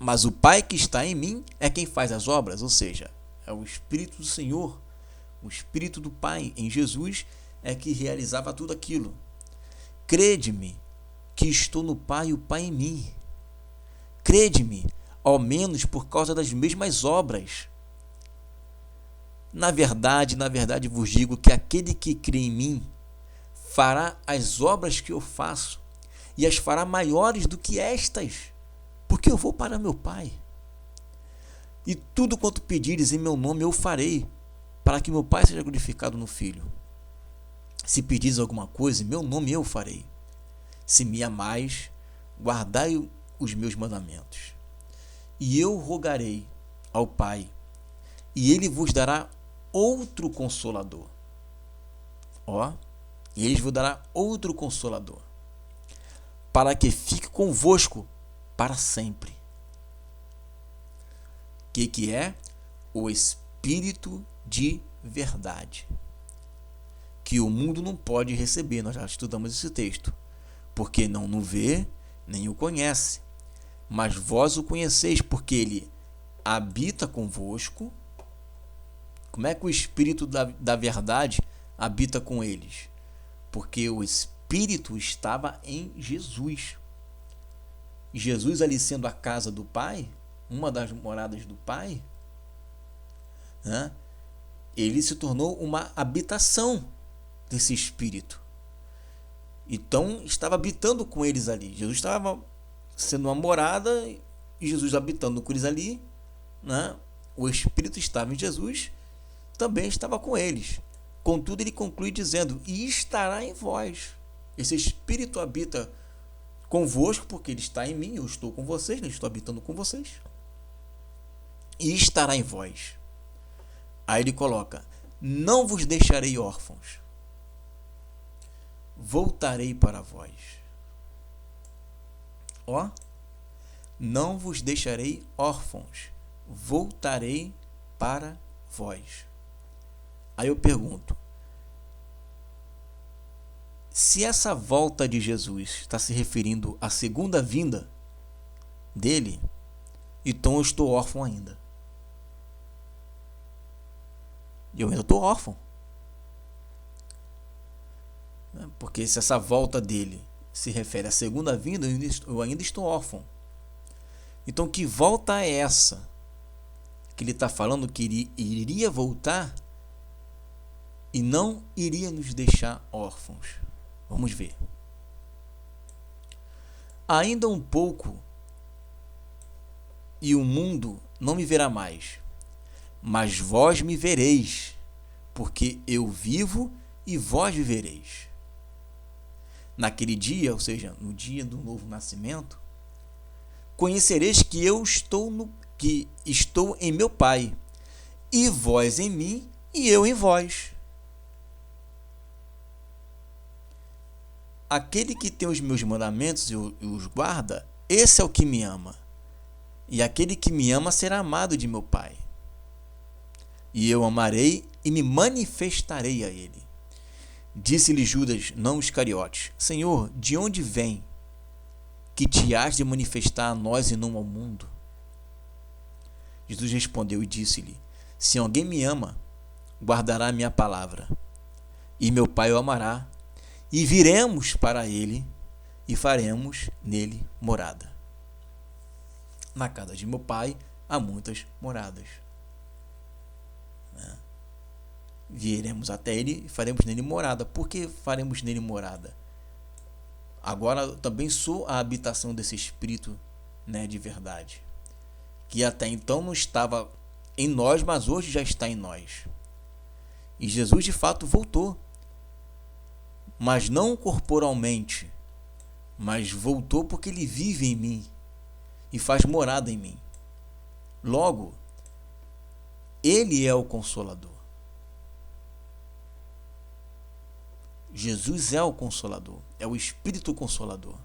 mas o Pai que está em mim é quem faz as obras, ou seja, é o Espírito do Senhor, o Espírito do Pai em Jesus é que realizava tudo aquilo. Crede-me que estou no Pai e o Pai em mim. Crede-me, ao menos por causa das mesmas obras. Na verdade vos digo que aquele que crê em mim fará as obras que eu faço e as fará maiores do que estas, porque eu vou para meu Pai. E tudo quanto pedires em meu nome eu farei, para que meu Pai seja glorificado no Filho. Se pedires alguma coisa em meu nome eu farei. Se me amais, guardai os meus mandamentos. E eu rogarei ao Pai, e ele vos dará outro consolador. E ele vos dará outro consolador, para que fique convosco para sempre. O que é? O Espírito de verdade, que o mundo não pode receber. Nós já estudamos esse texto. Porque não o vê, nem o conhece. Mas vós o conheceis, porque ele habita convosco. Como é que o Espírito da verdade habita com eles? Porque o Espírito estava em Jesus. Jesus ali sendo a casa do Pai, uma das moradas do Pai, né? Ele se tornou uma habitação desse Espírito. Então estava habitando com eles ali. Jesus estava sendo uma morada e Jesus habitando com eles ali, né? O Espírito estava em Jesus, também estava com eles. Contudo, ele conclui dizendo: e estará em vós. Esse Espírito habita convosco, porque ele está em mim, eu estou com vocês, eu estou habitando com vocês. E estará em vós. Aí ele coloca: não vos deixarei órfãos, voltarei para vós. Não vos deixarei órfãos, voltarei para vós. Aí eu pergunto, se essa volta de Jesus está se referindo à segunda vinda dele, então eu estou órfão ainda. Eu ainda estou órfão. Porque se essa volta dele se refere à segunda vinda, eu ainda estou órfão. Então que volta é essa? Que ele está falando que iria voltar e não iria nos deixar órfãos. Vamos ver. Ainda um pouco e o mundo não me verá mais, mas vós me vereis, porque eu vivo e vós vivereis. Naquele dia, ou seja, no dia do novo nascimento, conhecereis que que estou em meu Pai, e vós em mim, e eu em vós. Aquele que tem os meus mandamentos e os guarda, esse é o que me ama. E aquele que me ama será amado de meu Pai. E eu amarei e me manifestarei a ele. Disse-lhe Judas, não Iscariotes: Senhor, de onde vem que te hás de manifestar a nós e não ao mundo? Jesus respondeu e disse-lhe: Se alguém me ama, guardará a minha palavra, e meu Pai o amará, e viremos para ele e faremos nele morada. Na casa de meu Pai há muitas moradas. Viremos até ele e faremos nele morada. Por que faremos nele morada? Agora também sou a habitação desse Espírito, de verdade, que até então não estava em nós, mas hoje já está em nós. E Jesus de fato voltou, mas não corporalmente, mas voltou porque ele vive em mim e faz morada em mim. Logo, ele é o Consolador. Jesus é o Consolador, é o Espírito Consolador.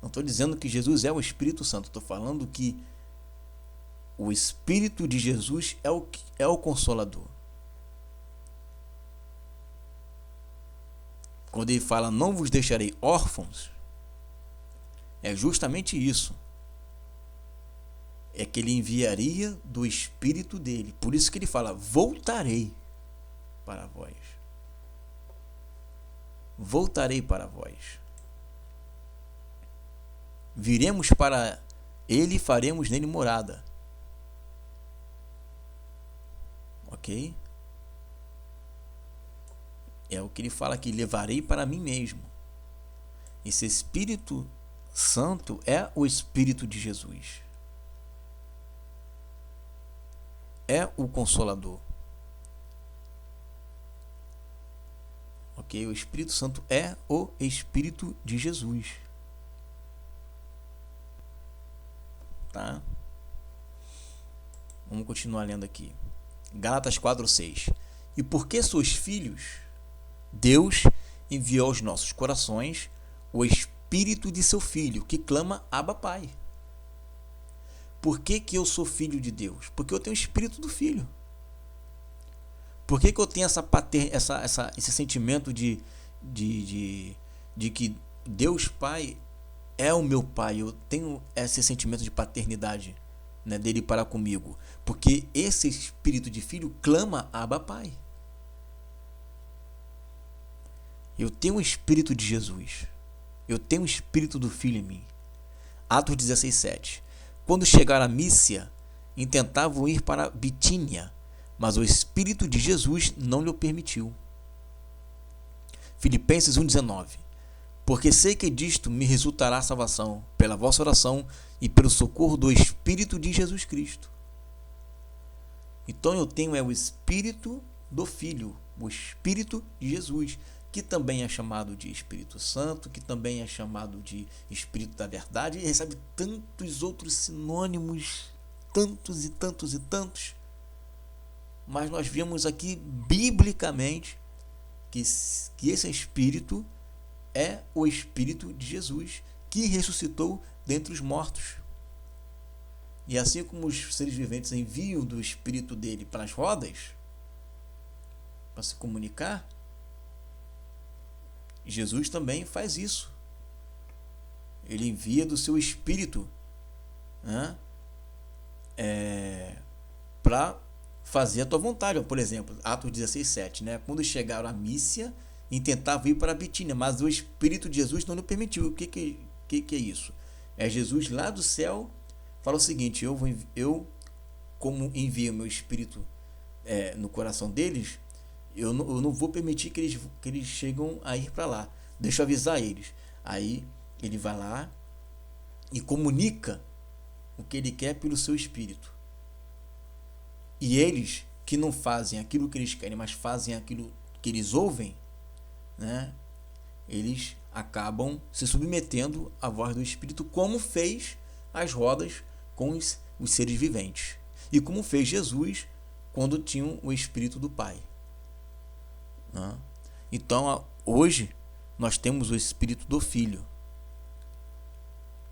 Não estou dizendo que Jesus é o Espírito Santo, estou falando que o Espírito de Jesus é o Consolador. Quando ele fala, não vos deixarei órfãos, é justamente isso. É que ele enviaria do Espírito dele. Por isso que ele fala, voltarei para vós. Voltarei para vós. Viremos para ele e faremos nele morada. Ok? É o que ele fala aqui, levarei para mim mesmo. Esse Espírito Santo é o Espírito de Jesus. É o Consolador. Ok? O Espírito Santo é o Espírito de Jesus. Tá? Vamos continuar lendo aqui. Gálatas 4:6. E porque sois filhos, Deus enviou aos nossos corações o Espírito de seu Filho, que clama Abba Pai. Por que que eu sou filho de Deus? Porque eu tenho o Espírito do Filho. Por que que eu tenho esse sentimento de que Deus Pai é o meu Pai? Eu tenho esse sentimento de paternidade, dele para comigo. Porque esse Espírito de Filho clama Abba Pai. Eu tenho o Espírito de Jesus. Eu tenho o Espírito do Filho em mim. Atos 16:7. Quando chegaram a Mísia, intentavam ir para Bitínia, mas o Espírito de Jesus não lhe permitiu. Filipenses 1:19. Porque sei que disto me resultará salvação, pela vossa oração e pelo socorro do Espírito de Jesus Cristo. Então eu tenho o Espírito do Filho, o Espírito de Jesus, que também é chamado de Espírito Santo, que também é chamado de Espírito da Verdade, e recebe tantos outros sinônimos, tantos e tantos e tantos. Mas nós vemos aqui, biblicamente, que esse Espírito é o Espírito de Jesus, que ressuscitou dentre os mortos. E assim como os seres viventes enviam do Espírito dele para as rodas, para se comunicar, Jesus também faz isso. Ele envia do seu Espírito para fazer a tua vontade. Por exemplo, Atos 16:7, quando chegaram a Mísia, intentavam ir para a Bitínia, mas o Espírito de Jesus não lhe permitiu. O que é isso? É Jesus lá do céu fala o seguinte: eu como envio meu Espírito no coração deles, eu não vou permitir que eles cheguem a ir para lá. Deixa eu avisar eles. Aí ele vai lá e comunica o que ele quer pelo seu Espírito. E eles que não fazem aquilo que eles querem, mas fazem aquilo que eles ouvem, né? Eles acabam se submetendo à voz do Espírito, como fez as rodas com os seres viventes. E como fez Jesus quando tinham o Espírito do Pai, né? Então, hoje, nós temos o Espírito do Filho.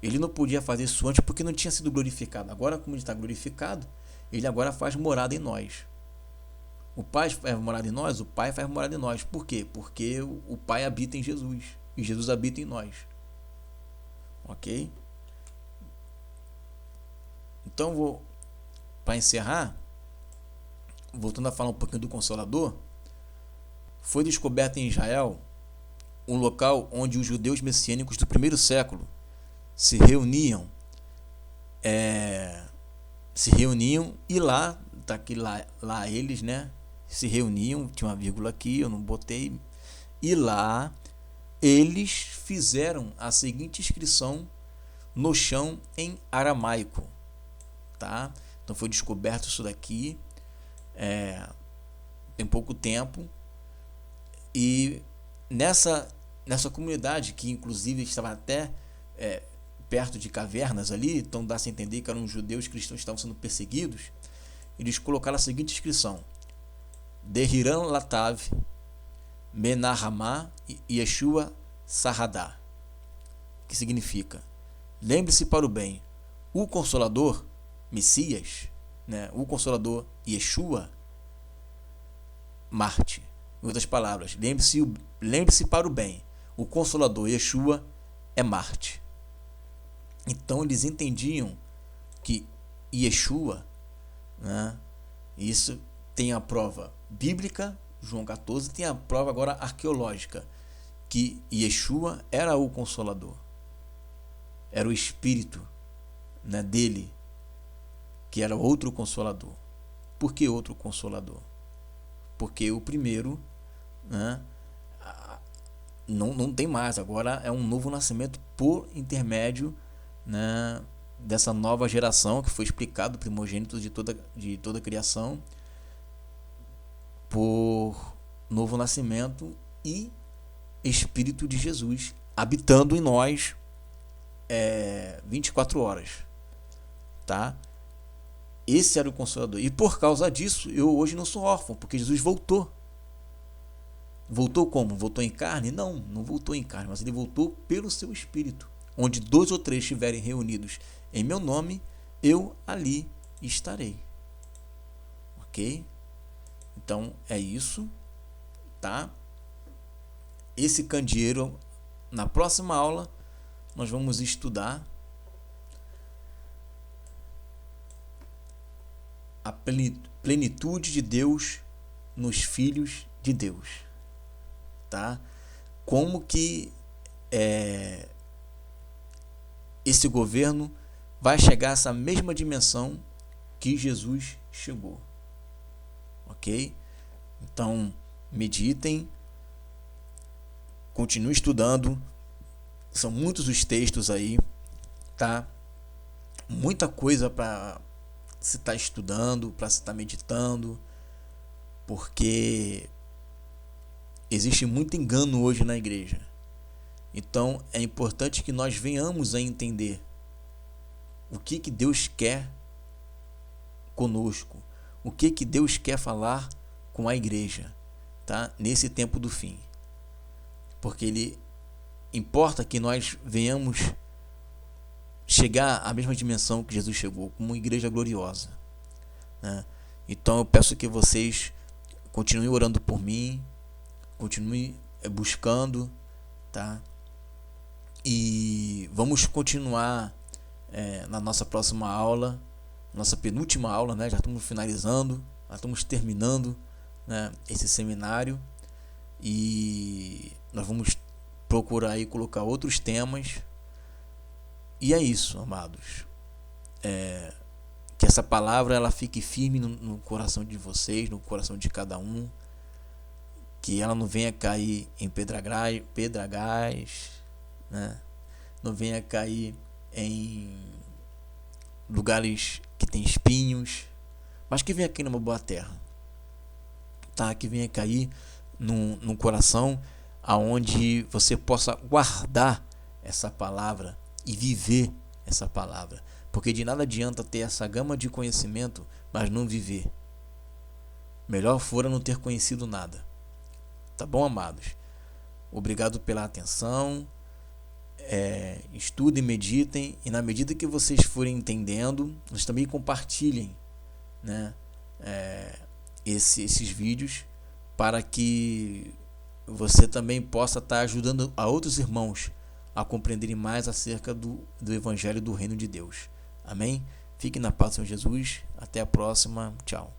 Ele não podia fazer isso antes porque não tinha sido glorificado. Agora, como ele está glorificado, ele agora faz morada em nós. O Pai faz morada em nós, o Pai faz morada em nós. Por quê? Porque o Pai habita em Jesus e Jesus habita em nós. Ok? Então, para encerrar, voltando a falar um pouquinho do Consolador, foi descoberto em Israel um local onde os judeus messiânicos do primeiro século se reuniam, e lá, tá aqui, lá eles, né, se reuniam, tinha uma vírgula aqui, eu não botei, e lá eles fizeram a seguinte inscrição no chão em aramaico, tá? Então foi descoberto isso daqui, tem pouco tempo, e nessa comunidade, que inclusive estava até perto de cavernas ali, então dá-se a entender que eram judeus cristãos que estavam sendo perseguidos, eles colocaram a seguinte inscrição: Dehiran Latav Menahama Yeshua Sarradá, que significa: lembre-se para o bem, o Consolador, Messias, né, o Consolador Yeshua, Marte. Em outras palavras, lembre-se para o bem, o Consolador Yeshua é Marte. Então eles entendiam que Yeshua, né, isso tem a prova bíblica, João 14, tem a prova agora arqueológica, que Yeshua era o Consolador, era o Espírito, né, dele, que era outro Consolador. Por que outro Consolador? Porque o primeiro, né, não tem mais, agora é um novo nascimento por intermédio, né, dessa nova geração que foi explicado, primogênito de toda a criação, por novo nascimento e Espírito de Jesus habitando em nós 24 horas, tá? Esse era o Consolador, e por causa disso eu hoje não sou órfão, porque Jesus voltou. Voltou como? Voltou em carne? Não voltou em carne, mas ele voltou pelo seu Espírito. Onde 2 ou 3 estiverem reunidos em meu nome, eu ali estarei. Ok? Então é isso, tá? Esse candeeiro, na próxima aula, nós vamos estudar a plenitude de Deus nos filhos de Deus, tá? Como que esse governo vai chegar a essa mesma dimensão que Jesus chegou, ok? Então meditem, continue estudando, são muitos os textos aí, tá? Muita coisa para se estar estudando, para se estar meditando, porque existe muito engano hoje na igreja. Então é importante que nós venhamos a entender o que Deus quer conosco, o que Deus quer falar com a igreja, tá? Nesse tempo do fim. Porque ele importa que nós venhamos chegar à mesma dimensão que Jesus chegou, como uma igreja gloriosa, né? Então eu peço que vocês continuem orando por mim, continuem buscando, tá? E vamos continuar na nossa próxima aula, nossa penúltima aula, né? Já estamos finalizando, já estamos terminando, né, esse seminário, e nós vamos procurar aí colocar outros temas. E é isso, amados. Que essa palavra ela fique firme no coração de vocês, no coração de cada um, que ela não venha cair em pedregais, né? Não venha cair em lugares que tem espinhos, mas que venha cair numa boa terra, tá? Que venha cair num coração aonde você possa guardar essa palavra e viver essa palavra, porque de nada adianta ter essa gama de conhecimento, mas não viver. Melhor fora não ter conhecido nada. Tá bom, amados? Obrigado pela atenção. Estudem, meditem, e na medida que vocês forem entendendo, vocês também compartilhem, né, esses vídeos, para que você também possa estar ajudando a outros irmãos a compreenderem mais acerca do Evangelho do Reino de Deus. Amém? Fique na paz do Senhor Jesus. Até a próxima. Tchau.